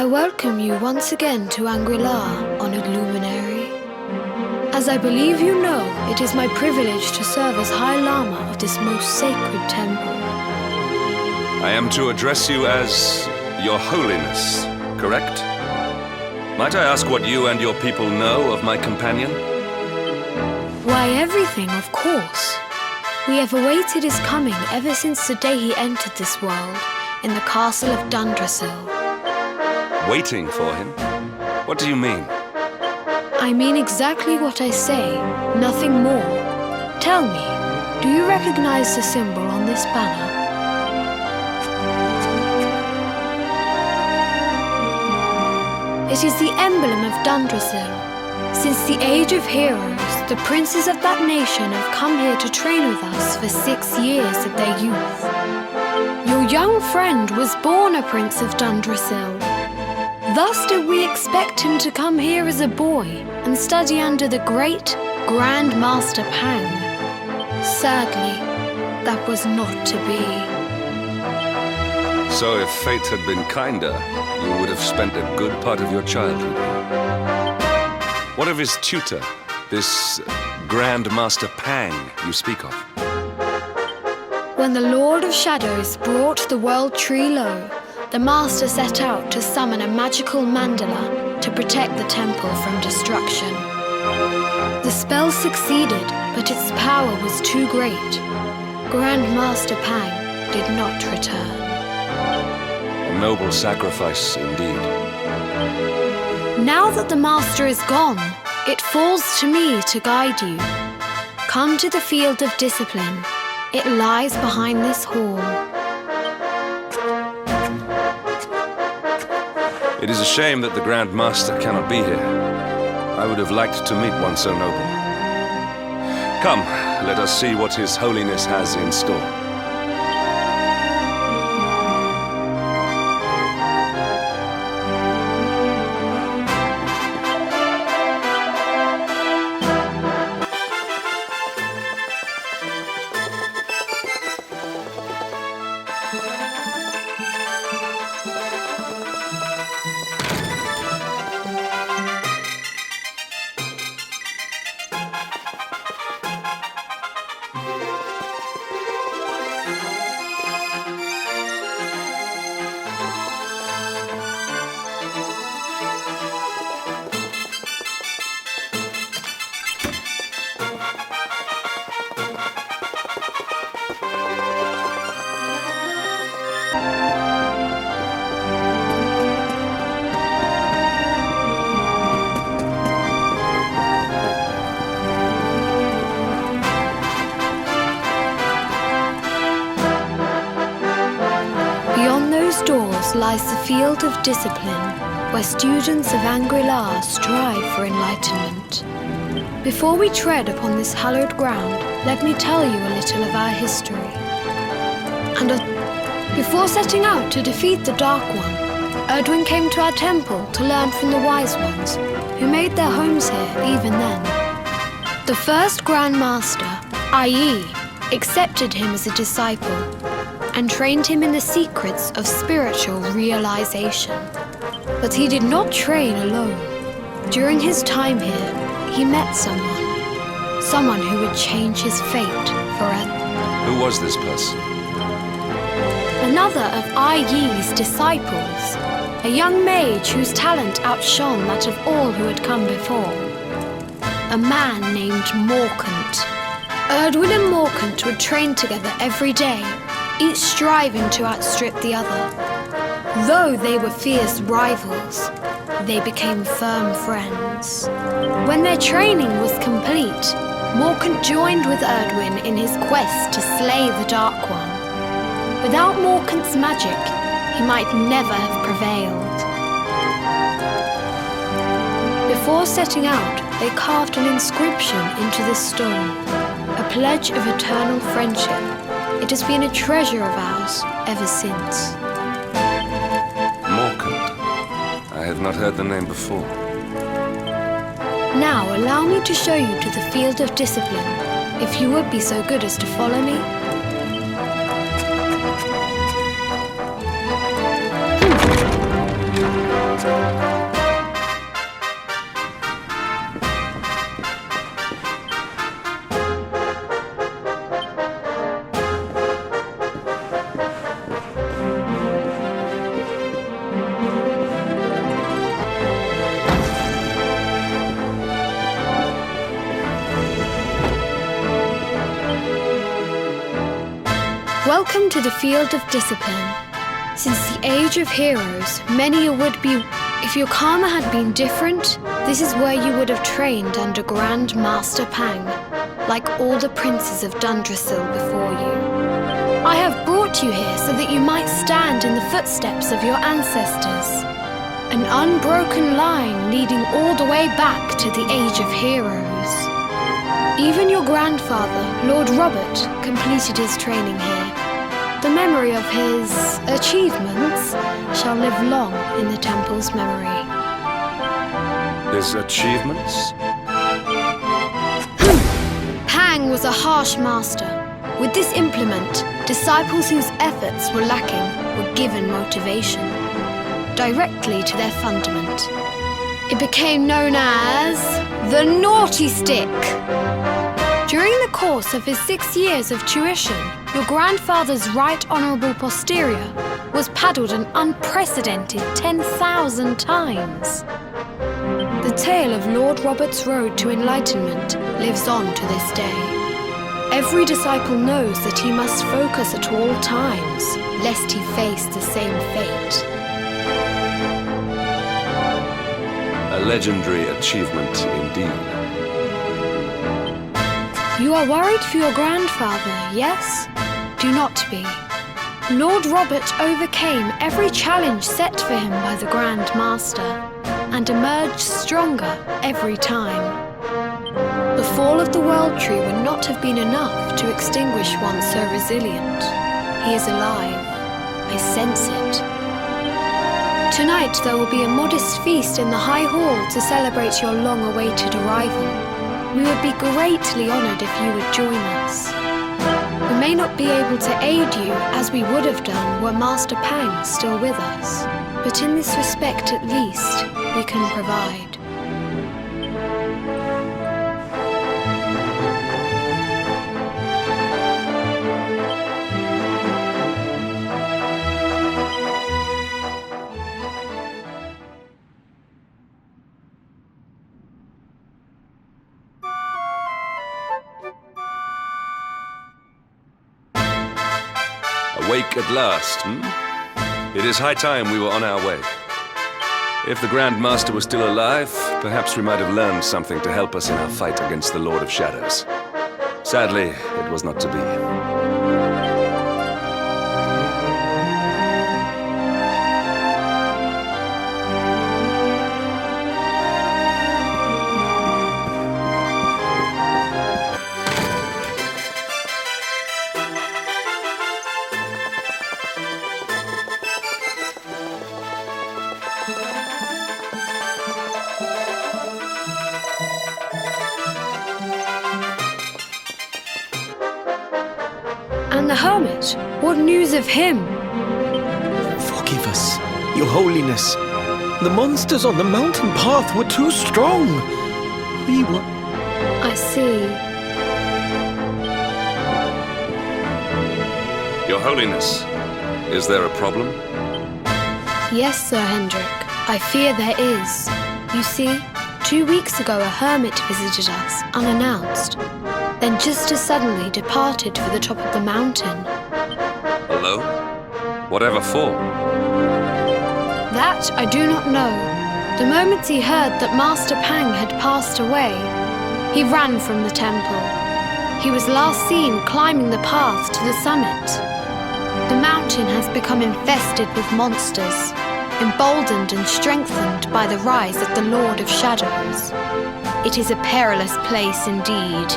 Welcome you once again to Angri-La, honored luminary. As I believe you know, it is my privilege to serve as High Lama of this most sacred temple. I am to address you as Your Holiness, correct? Might I ask what you and your people know of my companion? Why, everything, of course. We have awaited his coming ever since the day he entered this world, in the castle of Don Duros. Waiting for him? What do you mean? I mean exactly what I say, nothing more. Tell me, do you recognize the symbol on this banner? It is the emblem of Don Duros. Since the age of heroes, the princes of that nation have come here to train with us for 6 years of their youth. Your young friend was born a prince of Don Duros. Thus did we expect him to come here as a boy and study under the great Grand Master Pang. Sadly, that was not to be. So if fate had been kinder, you would have spent a good part of your childhood here. What of his tutor, this Grand Master Pang you speak of? When the Lord of Shadows brought the world tree low, the Master set out to summon a magical mandala to protect the temple from destruction. The spell succeeded, but its power was too great. Grand Master Pang did not return. A noble sacrifice indeed. Now that the Master is gone, it falls to me to guide you. Come to the field of discipline. It lies behind this hall. It is a shame that the Grand Master cannot be here. I would have liked to meet one so noble. Come, let us see what His Holiness has in store. hills lies the field of discipline, where students of Shangri-La strive for enlightenment. Before we tread upon this hallowed ground, let me tell you a little of our history. Before setting out to defeat the Dark One, Erdwin came to our temple to learn from the Wise Ones, who made their homes here even then. The first Grand Master, IE, accepted him as a disciple and trained him in the secrets of spiritual realization. But he did not train alone. During his time here, he met someone who would change his fate forever. Who was this person? Another of IE's disciples, a young mage whose talent outshone that of all who had come before. A man named Morkant. Erdwin and Morkant would train together every day, each striving to outstrip the other. Though they were fierce rivals, they became firm friends. When their training was complete, Morkant joined with Erdwin in his quest to slay the Dark One. Without Morkant's magic, he might never have prevailed. Before setting out, they carved an inscription into the stone, a pledge of eternal friendship. It has been a treasure of ours ever since. Morkant. I have not heard the name before. Now allow me to show you to the field of discipline, if you would be so good as to follow me. Welcome to the field of discipline. Since the age of heroes, many a would-be... If your karma had been different, this is where you would have trained under Grand Master Pang, like all the princes of Dundrasil before you. I have brought you here so that you might stand in the footsteps of your ancestors. An unbroken line leading all the way back to the age of heroes. Even your grandfather, Lord Robert, completed his training here. The memory of his achievements shall live long in the temple's memory. His achievements? Pang was a harsh master. With this implement, disciples whose efforts were lacking were given motivation, directly to their fundament. It became known as the Naughty Stick. During the course of his 6 years of tuition, your grandfather's right honourable posterior was paddled an unprecedented 10,000 times. The tale of Lord Robert's road to enlightenment lives on to this day. Every disciple knows that he must focus at all times, lest he face the same fate. A legendary achievement indeed. You are worried for your grandfather, yes? Do not be. Lord Robert overcame every challenge set for him by the Grand Master, and emerged stronger every time. The fall of the World Tree would not have been enough to extinguish one so resilient. He is alive. I sense it. Tonight there will be a modest feast in the High Hall to celebrate your long-awaited arrival. We would be greatly honoured if you would join us. We may not be able to aid you as we would have done were Master Pang still with us, but in this respect at least, we can provide. Awake at last, It is high time we were on our way. If the Grand Master was still alive, perhaps we might have learned something to help us in our fight against the Lord of Shadows. Sadly, it was not to be. the hermit? What news of him? Forgive us, Your Holiness. The monsters on the mountain path were too strong. We were... I see. Your Holiness, is there a problem? Yes, Sir Hendrik. I fear there is. You see, 2 weeks ago a hermit visited us, unannounced. Then just as suddenly departed for the top of the mountain. Alone? Whatever for? That I do not know. The moment he heard that Master Pang had passed away, he ran from the temple. He was last seen climbing the path to the summit. The mountain has become infested with monsters, emboldened and strengthened by the rise of the Lord of Shadows. It is a perilous place indeed.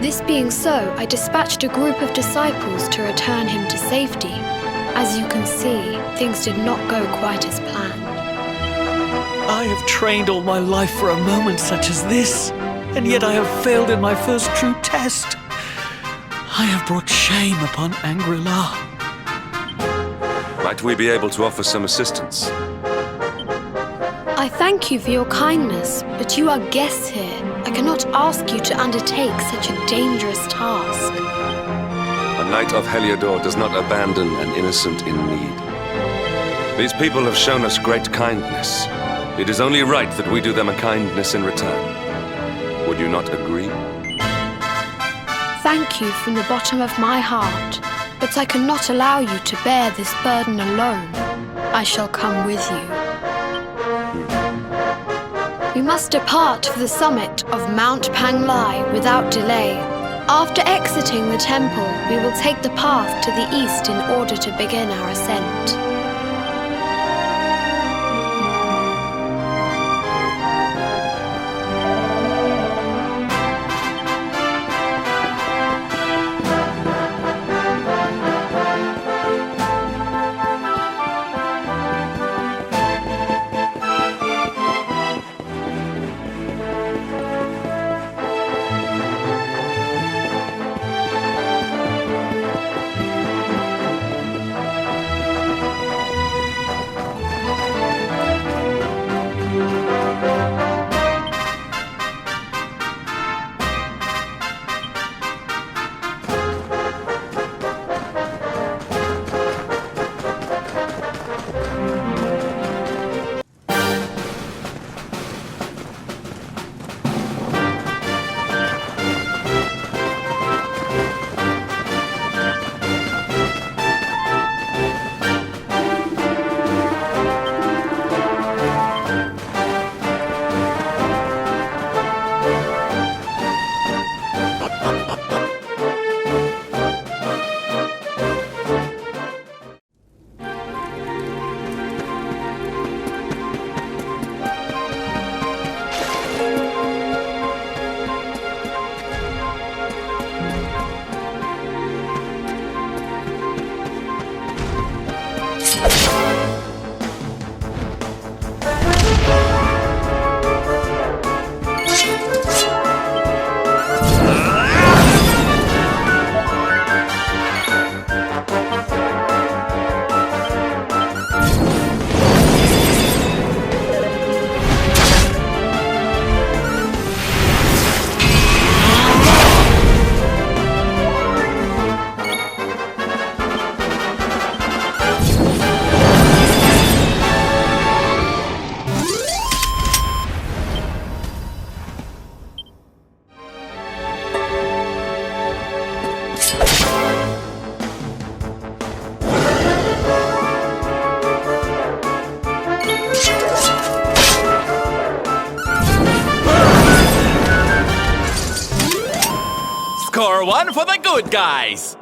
This being so, I dispatched a group of disciples to return him to safety. As you can see, things did not go quite as planned. I have trained all my life for a moment such as this, and yet I have failed in my first true test. I have brought shame upon Angri-La. Might we be able to offer some assistance? I thank you for your kindness, but you are guests here. I cannot ask you to undertake such a dangerous task. A knight of Heliodor does not abandon an innocent in need. These people have shown us great kindness. It is only right that we do them a kindness in return. Would you not agree? Thank you from the bottom of my heart, but I cannot allow you to bear this burden alone. I shall come with you. We must depart for the summit of Mount Pang Lai without delay. After exiting the temple, we will take the path to the east in order to begin our ascent. Score one for the good guys!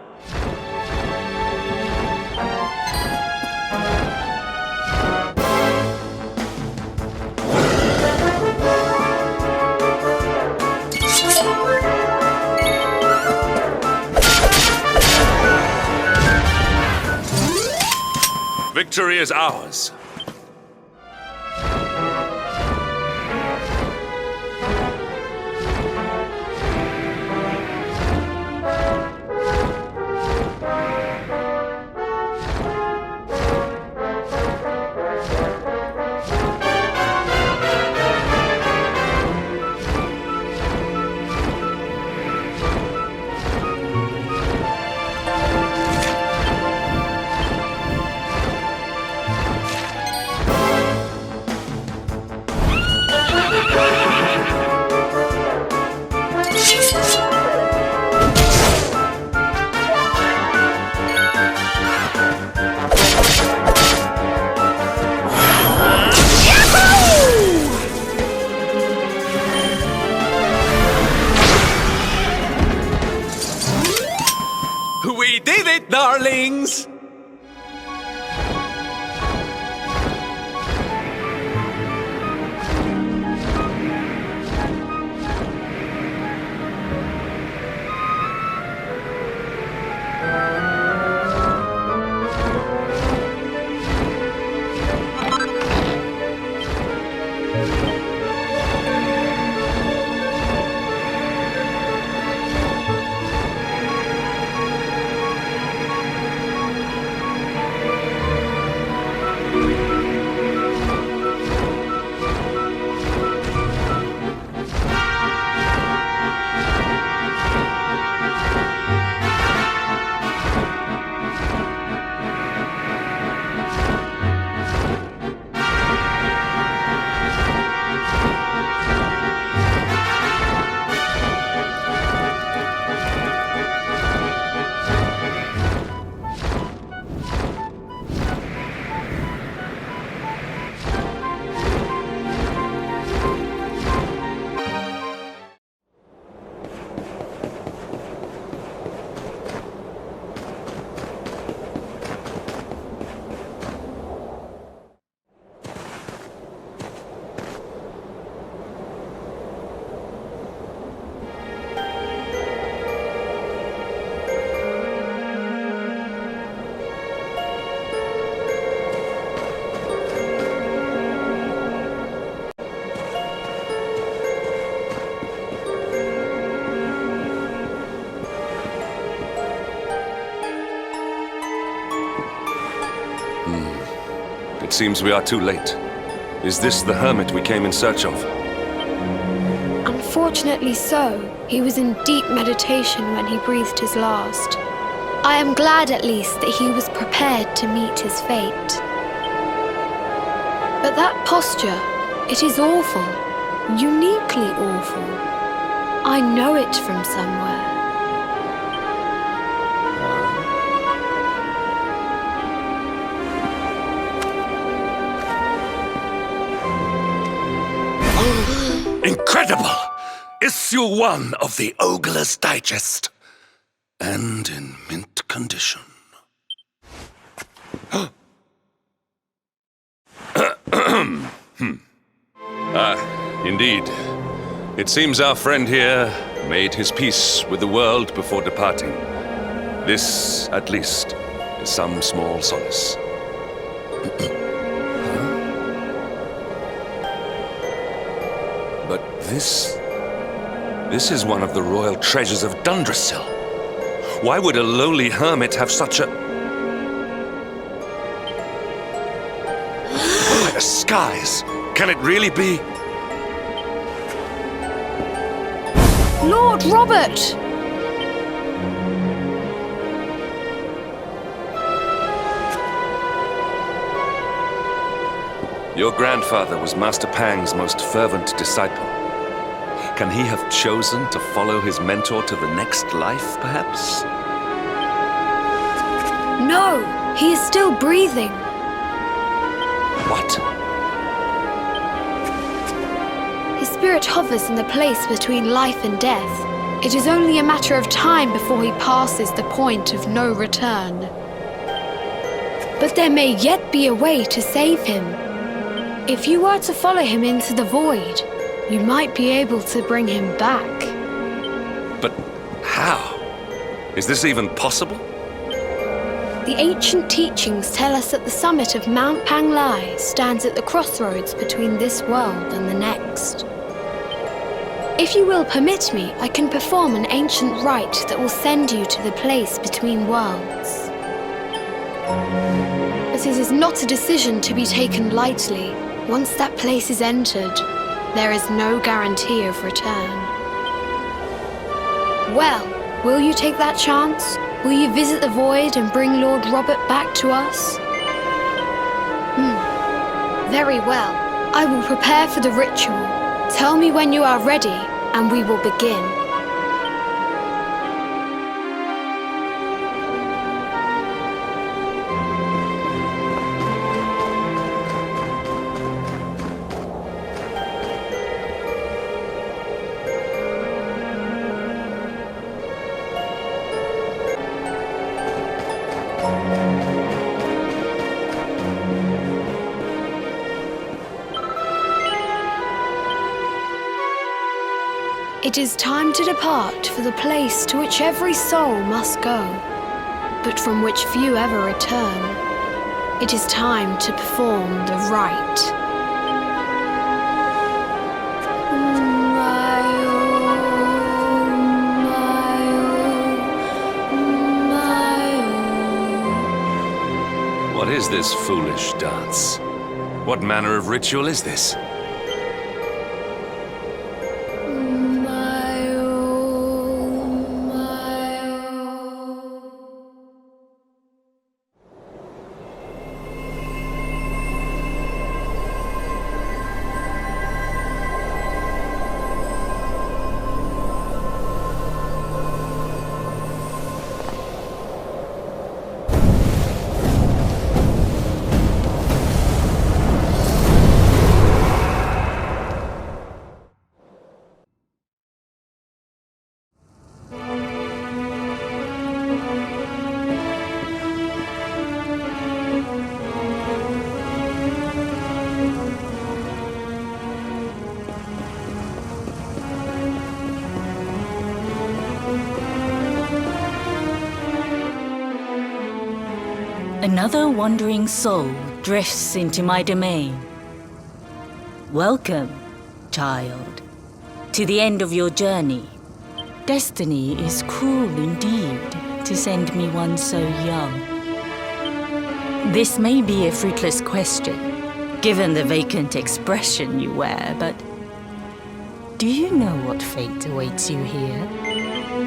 Victory is ours. darlings! It seems we are too late. Is this the hermit we came in search of? Unfortunately so. He was in deep meditation when he breathed his last. I am glad at least that he was prepared to meet his fate. But that posture, it is awful. Uniquely awful. I know it from somewhere. Incredible! Issue 1 of the Ogler's Digest. And in mint condition. Indeed. It seems our friend here made his peace with the world before departing. This, at least, is some small solace. But this is one of the royal treasures of Dundrasil. Why would a lowly hermit have such a... By the skies! Can it really be? Lord Robert! Your grandfather was Master Pang's most fervent disciple. Can he have chosen to follow his mentor to the next life, perhaps? No, he is still breathing. What? His spirit hovers in the place between life and death. It is only a matter of time before he passes the point of no return. But there may yet be a way to save him. If you were to follow him into the void, you might be able to bring him back. But how? Is this even possible? The ancient teachings tell us that the summit of Mount Pang Lai stands at the crossroads between this world and the next. If you will permit me, I can perform an ancient rite that will send you to the place between worlds. But it is not a decision to be taken lightly. Once that place is entered, there is no guarantee of return. Well, will you take that chance? Will you visit the void and bring Lord Robert back to us? Very well. I will prepare for the ritual. Tell me when you are ready, and we will begin. It is time to depart for the place to which every soul must go, but from which few ever return. It is time to perform the rite. What is this foolish dance? What manner of ritual is this? Another wandering soul drifts into my domain. Welcome, child, to the end of your journey. Destiny is cruel indeed to send me one so young. This may be a fruitless question, given the vacant expression you wear, but do you know what fate awaits you here?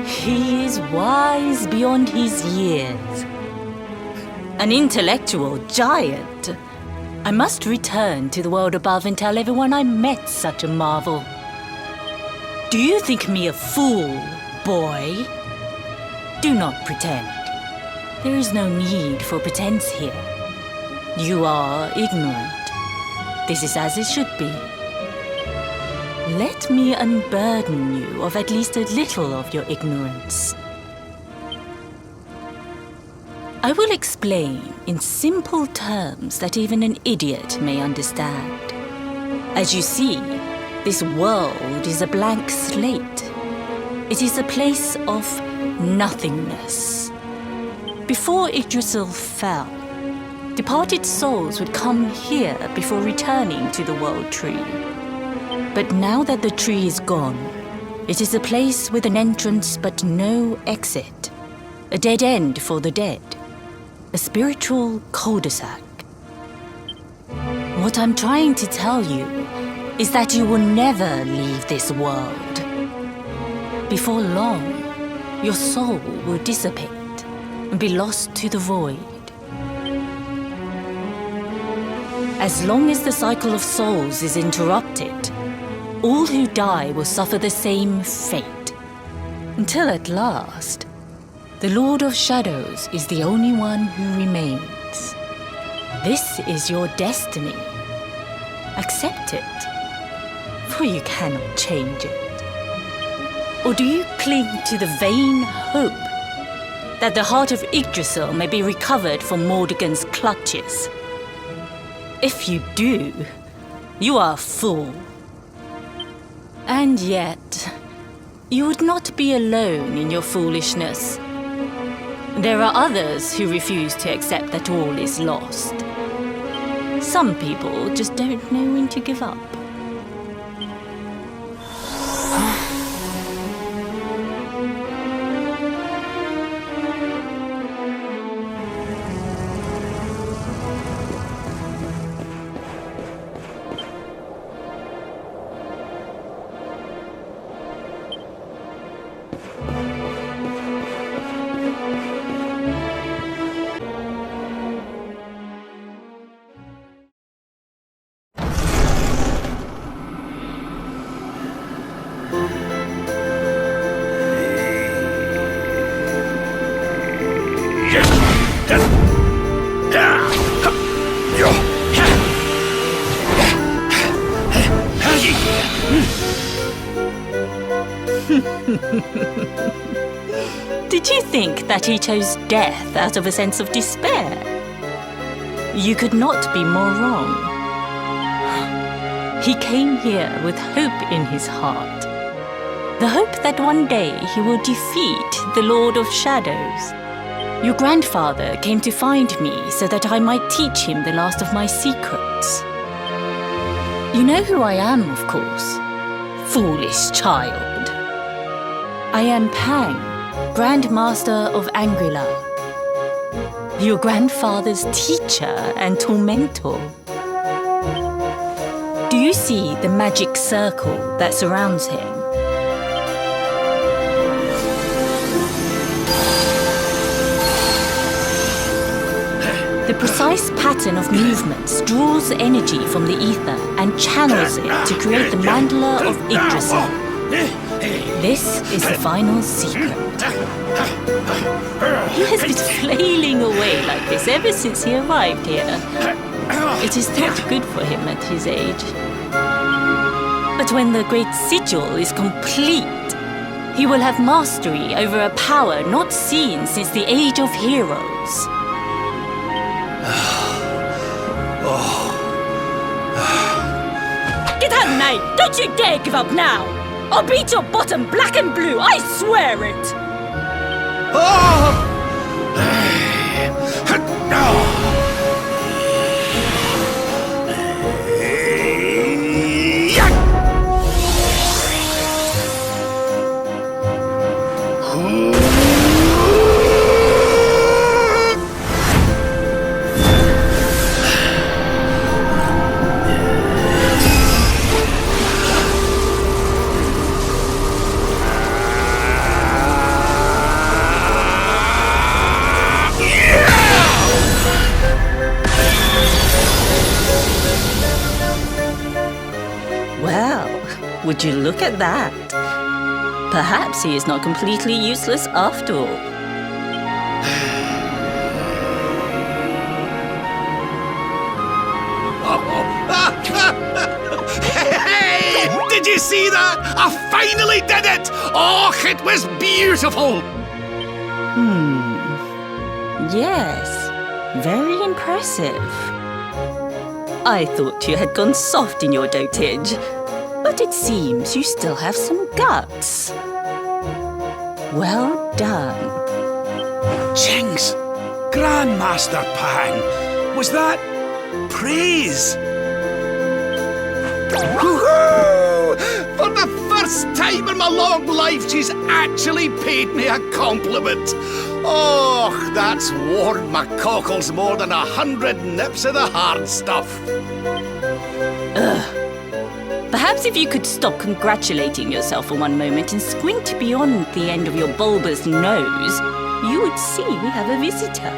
He is wise beyond his years. An intellectual giant. I must return to the world above and tell everyone I met such a marvel. Do you think me a fool, boy? Do not pretend. There is no need for pretense here. You are ignorant. This is as it should be. Let me unburden you of at least a little of your ignorance. I will explain in simple terms that even an idiot may understand. As you see, this world is a blank slate. It is a place of nothingness. Before Yggdrasil fell, departed souls would come here before returning to the world tree. But now that the tree is gone, it is a place with an entrance but no exit. A dead end for the dead. A spiritual cul-de-sac. What I'm trying to tell you is that you will never leave this world. Before long, your soul will dissipate and be lost to the void. As long as the cycle of souls is interrupted, all who die will suffer the same fate. Until at last, the Lord of Shadows is the only one who remains. This is your destiny. Accept it, for you cannot change it. Or do you cling to the vain hope that the heart of Yggdrasil may be recovered from Mordegon's clutches? If you do, you are a fool. And yet, you would not be alone in your foolishness. There are others who refuse to accept that all is lost. Some people just don't know when to give up. Did you think that he chose death out of a sense of despair? You could not be more wrong. He came here with hope in his heart. The that one day he will defeat the Lord of Shadows. Your grandfather came to find me so that I might teach him the last of my secrets. You know who I am, of course. Foolish child. I am Pang, Grand Master of Angrila. Your grandfather's teacher and tormentor. Do you see the magic circle that surrounds him? The precise pattern of movements draws energy from the ether and channels it to create the mandala of Yggdrasil. This is the final secret. He has been flailing away like this ever since he arrived here. It is not good for him at his age. But when the great sigil is complete, he will have mastery over a power not seen since the Age of Heroes. Get out, knight! Don't you dare give up now! I'll beat your bottom black and blue, I swear it! Would you look at that? Perhaps he is not completely useless after all. Hey! Did you see that? I finally did it! Oh, it was beautiful! Yes, very impressive. I thought you had gone soft in your dotage. But it seems you still have some guts. Well done. Jinx! Grandmaster Pang! Was that praise? Woohoo! For the first time in my long life, she's actually paid me a compliment. Oh, that's warmed my cockles more than 100 nips of the hard stuff. Ugh. Perhaps if you could stop congratulating yourself for one moment and squint beyond the end of your bulbous nose, you would see we have a visitor.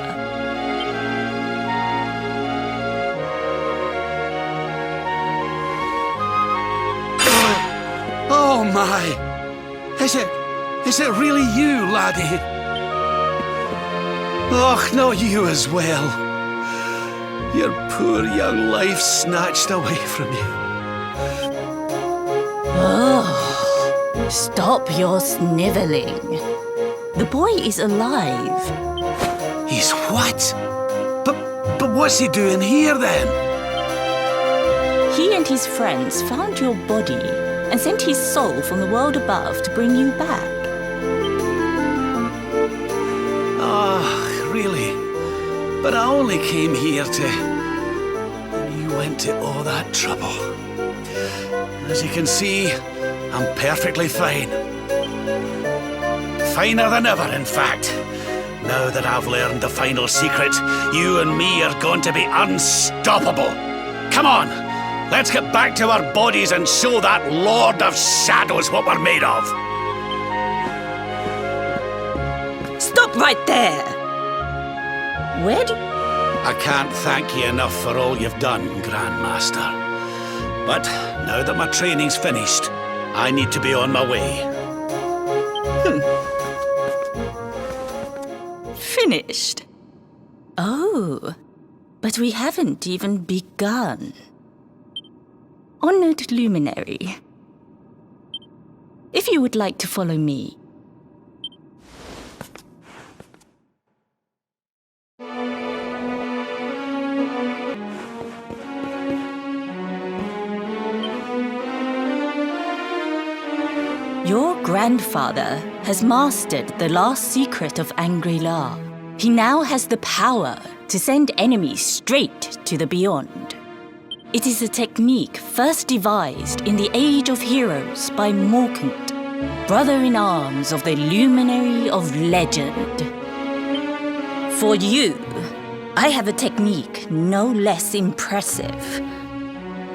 Oh my! Is it really you, laddie? Och, not you as well. Your poor young life snatched away from you. Oh, stop your sniveling. The boy is alive. He's what? But what's he doing here then? He and his friends found your body and sent his soul from the world above to bring you back. Oh, really? But I only came here to... You went to all that trouble. As you can see, I'm perfectly fine. Finer than ever, in fact. Now that I've learned the final secret, you and me are going to be unstoppable. Come on, let's get back to our bodies and show that Lord of Shadows what we're made of. Stop right there! Where do... I can't thank you enough for all you've done, Grandmaster. But now that my training's finished, I need to be on my way. Finished? Oh, but we haven't even begun. Honored luminary, if you would like to follow me. Your grandfather has mastered the last secret of Shangri-La. He now has the power to send enemies straight to the beyond. It is a technique first devised in the Age of Heroes by Morkant, brother-in-arms of the Luminary of Legend. For you, I have a technique no less impressive.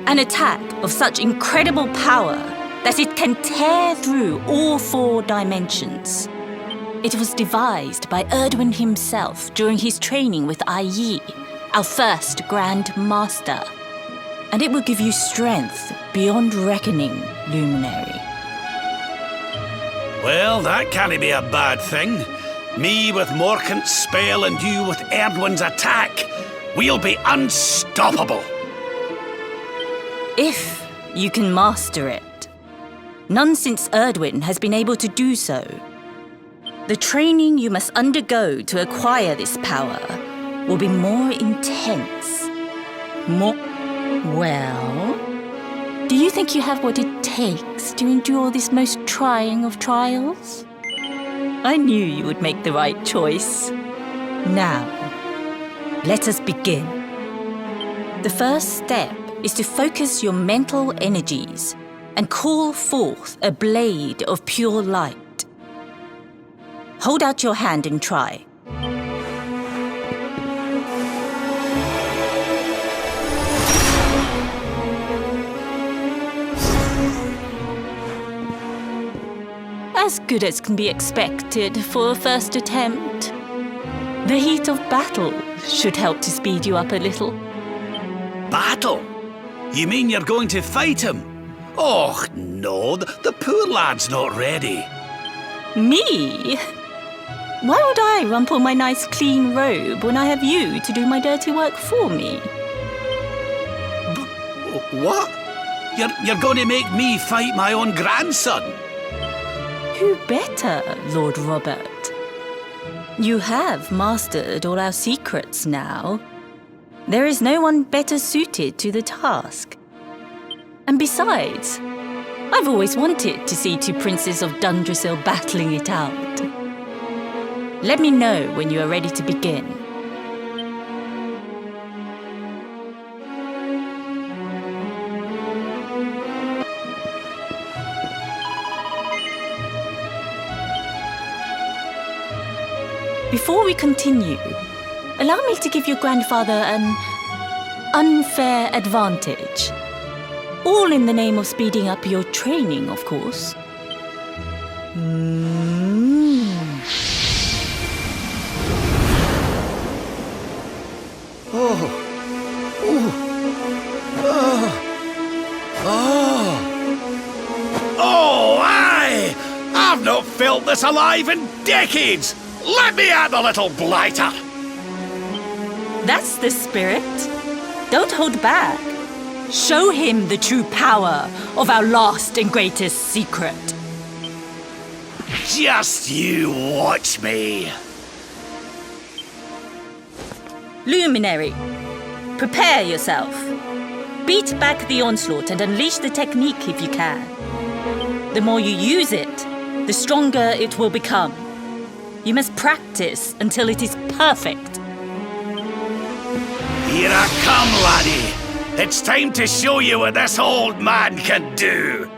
An attack of such incredible power that it can tear through all 4 dimensions. It was devised by Erdwin himself during his training with ITA, our first Grand Master. And it will give you strength beyond reckoning, Luminary. Well, that can't be a bad thing. Me with Morkant's spell and you with Erdwin's attack. We'll be unstoppable. If you can master it. None since Erdwin has been able to do so. The training you must undergo to acquire this power will be more intense. Well, do you think you have what it takes to endure this most trying of trials? I knew you would make the right choice. Now, let us begin. The first step is to focus your mental energies and call forth a blade of pure light. Hold out your hand and try. As good as can be expected for a first attempt. The heat of battle should help to speed you up a little. Battle? You mean you're going to fight him? Oh, no, the poor lad's not ready. Me? Why would I rumple my nice clean robe when I have you to do my dirty work for me? What? You're going to make me fight my own grandson? Who better, Lord Robert? You have mastered all our secrets now. There is no one better suited to the task. And besides, I've always wanted to see 2 princes of Dundrasil battling it out. Let me know when you are ready to begin. Before we continue, allow me to give your grandfather an unfair advantage. All in the name of speeding up your training, of course. Oh, aye! I've not felt this alive in decades! Let me at the little blighter! That's the spirit. Don't hold back. Show him the true power of our last and greatest secret. Just you watch me. Luminary, prepare yourself. Beat back the onslaught and unleash the technique if you can. The more you use it, the stronger it will become. You must practice until it is perfect. Here I come, laddie. It's time to show you what this old man can do.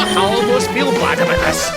I almost feel bad about this.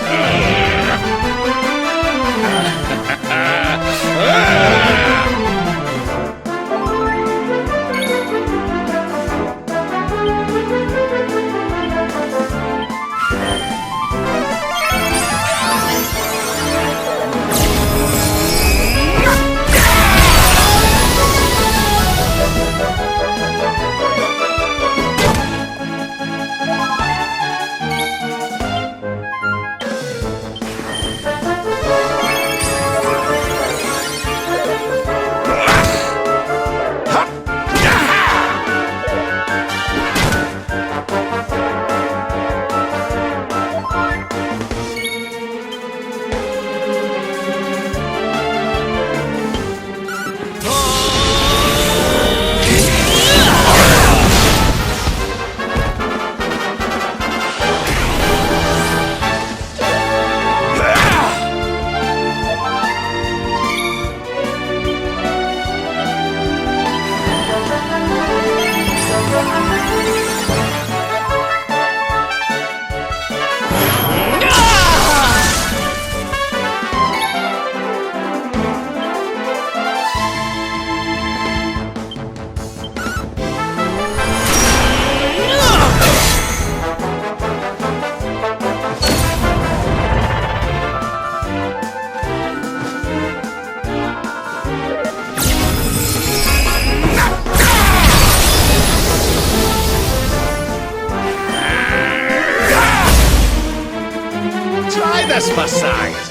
This for size.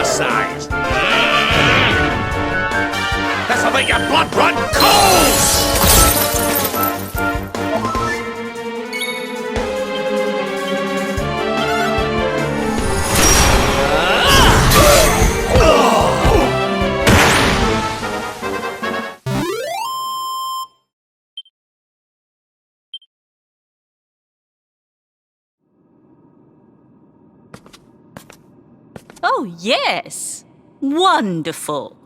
Size. This'll make your blood run cold! Oh, yes! Wonderful!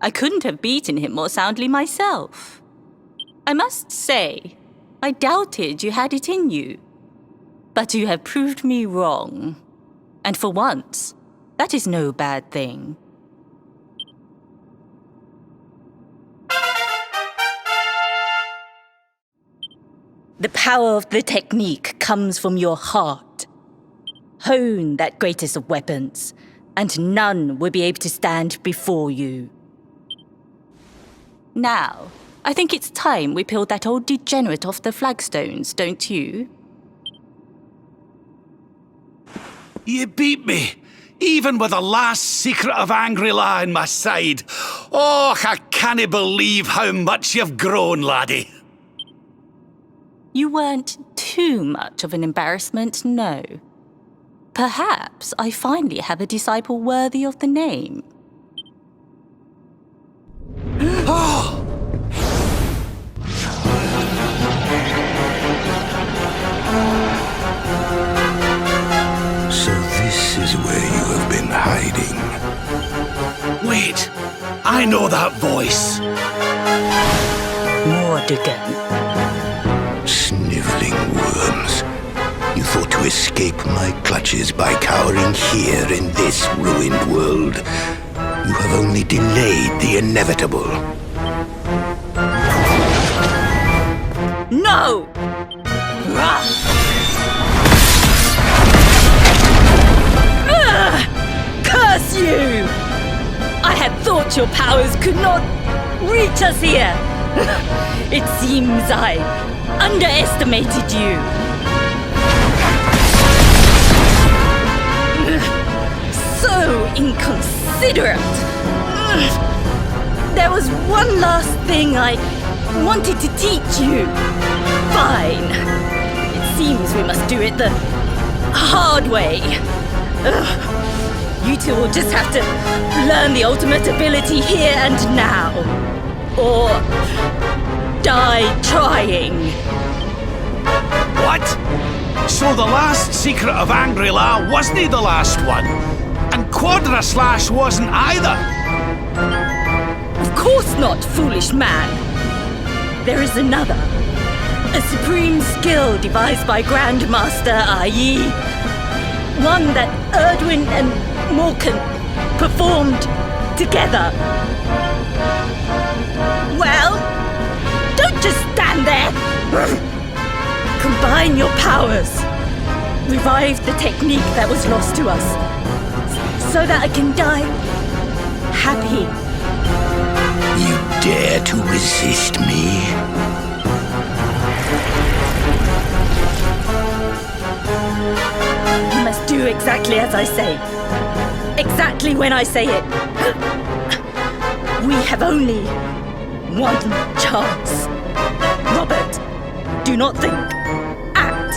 I couldn't have beaten him more soundly myself. I must say, I doubted you had it in you. But you have proved me wrong. And for once, that is no bad thing. The power of the technique comes from your heart. Hone that greatest of weapons, and none will be able to stand before you. Now, I think it's time we peeled that old degenerate off the flagstones, don't you? You beat me, even with the last secret of Angry La on my side. Oh, I can't believe how much you've grown, laddie. You weren't too much of an embarrassment, no. Perhaps I finally have a disciple worthy of the name. Oh! So this is where you have been hiding. Wait, I know that voice. Mordegon. Sniveling worms. You thought to escape my clutches by cowering here in this ruined world. You have only delayed the inevitable. No! Curse you! I had thought your powers could not reach us here. It seems I underestimated you. So inconsiderate. There was one last thing I wanted to teach you. Fine. It seems we must do it the hard way. You two will just have to learn the ultimate ability here and now. Or die trying. What? So the last secret of Shangri-La wasn't the last one? And Quadra Slash wasn't either? Of course not, foolish man. There is another. A supreme skill devised by Grandmaster i.e. one that Erdwin and Morkan performed together. Well, don't just stand there. Combine your powers. Revive the technique that was lost to us, so that I can die happy. You dare to resist me? You must do exactly as I say. Exactly when I say it. We have only one chance. Robert, do not think. Act.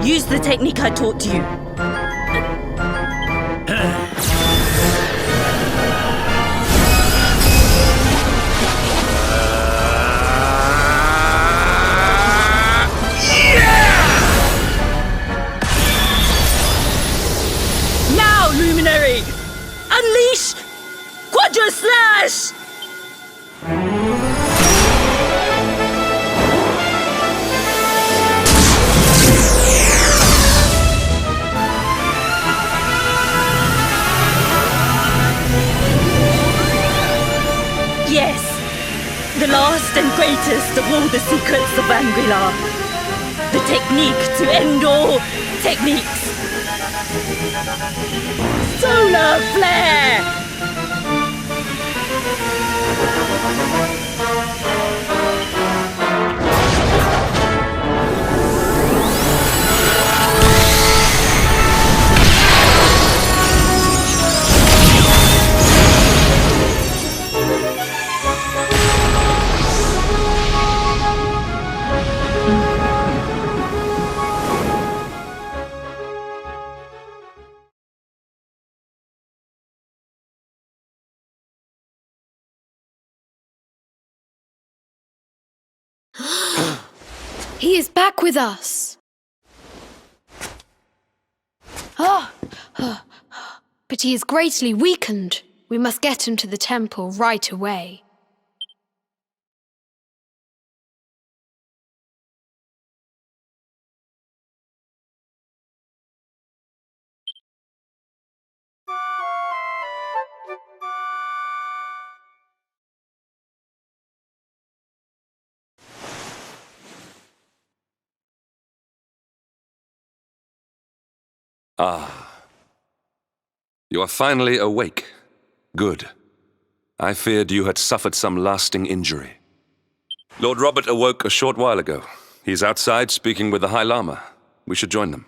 Use the technique I taught you. Now, Luminary! Unleash Quadra Slash! Yes, the last and greatest of all the secrets of Shangri-La. The technique to end all techniques. Solar Flare! He is back with us. But he is greatly weakened. We must get him to the temple right away. Ah. You are finally awake. Good. I feared you had suffered some lasting injury. Lord Robert awoke a short while ago. He's outside speaking with the High Lama. We should join them.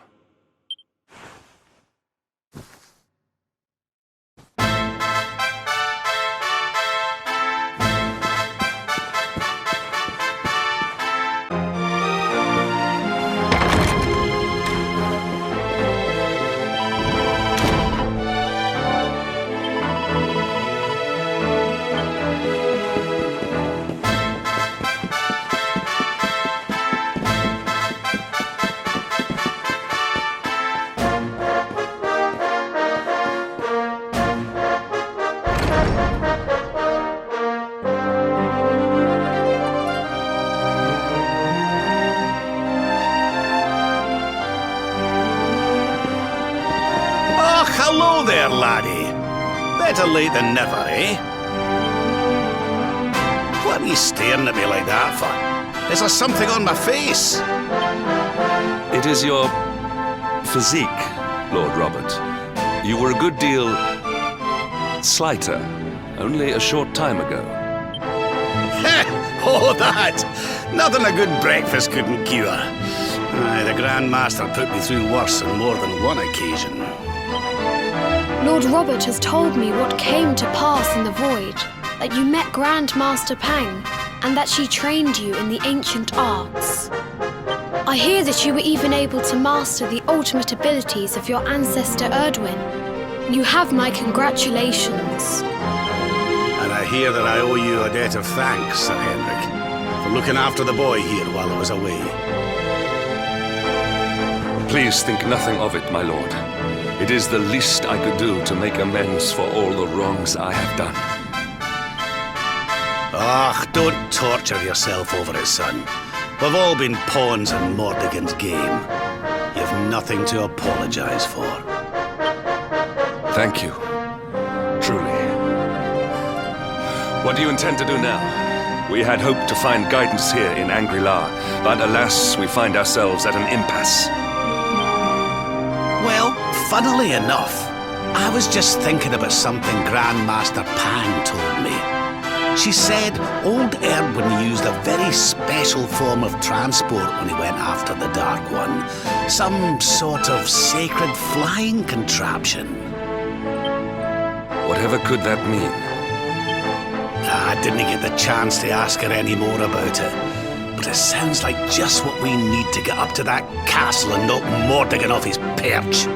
Hello there, laddie. Better late than never, eh? What are you staring at me like that for? Is there something on my face? It is your physique, Lord Robert. You were a good deal slighter only a short time ago. Oh, that! Nothing a good breakfast couldn't cure. Aye, the Grand Master put me through worse on more than one occasion. Lord Robert has told me what came to pass in the void. that you met Grandmaster Pang and that she trained you in the ancient arts. I hear that you were even able to master the ultimate abilities of your ancestor Erdwin. You have my congratulations. And I hear that I owe you a debt of thanks, Sir Henrik, for looking after the boy here while I was away. Please think nothing of it, my lord. It is the least I could do to make amends for all the wrongs I have done. Ah, don't torture yourself over it, son. We've all been pawns in Mordegon's game. You've nothing to apologize for. Thank you. Truly. What do you intend to do now? We had hoped to find guidance here in Shangri-La, but alas, we find ourselves at an impasse. Well, funnily enough, I was just thinking about something Grandmaster Pang told me. She said old Erdwin used a very special form of transport when he went after the Dark One. Some sort of sacred flying contraption. Whatever could that mean? I didn't get the chance to ask her any more about it. But it sounds like just what we need to get up to that castle and knock Mordegon off his perch.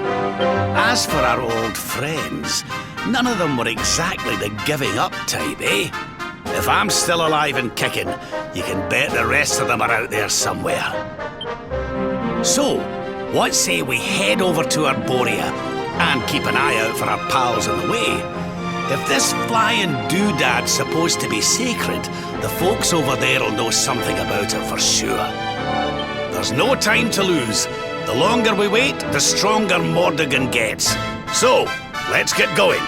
As for our old friends, none of them were exactly the giving up type, eh? If I'm still alive and kicking, you can bet the rest of them are out there somewhere. So, what say we head over to Hampodia and keep an eye out for our pals on the way? If this flying doodad's supposed to be sacred, the folks over there will know something about it for sure. There's no time to lose. The longer we wait, the stronger Mordegon gets. So, let's get going.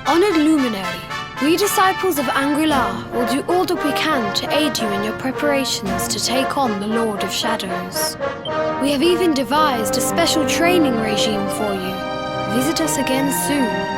Honored Luminary, we disciples of Shangri-La will do all that we can to aid you in your preparations to take on the Lord of Shadows. We have even devised a special training regime for you. Visit us again soon.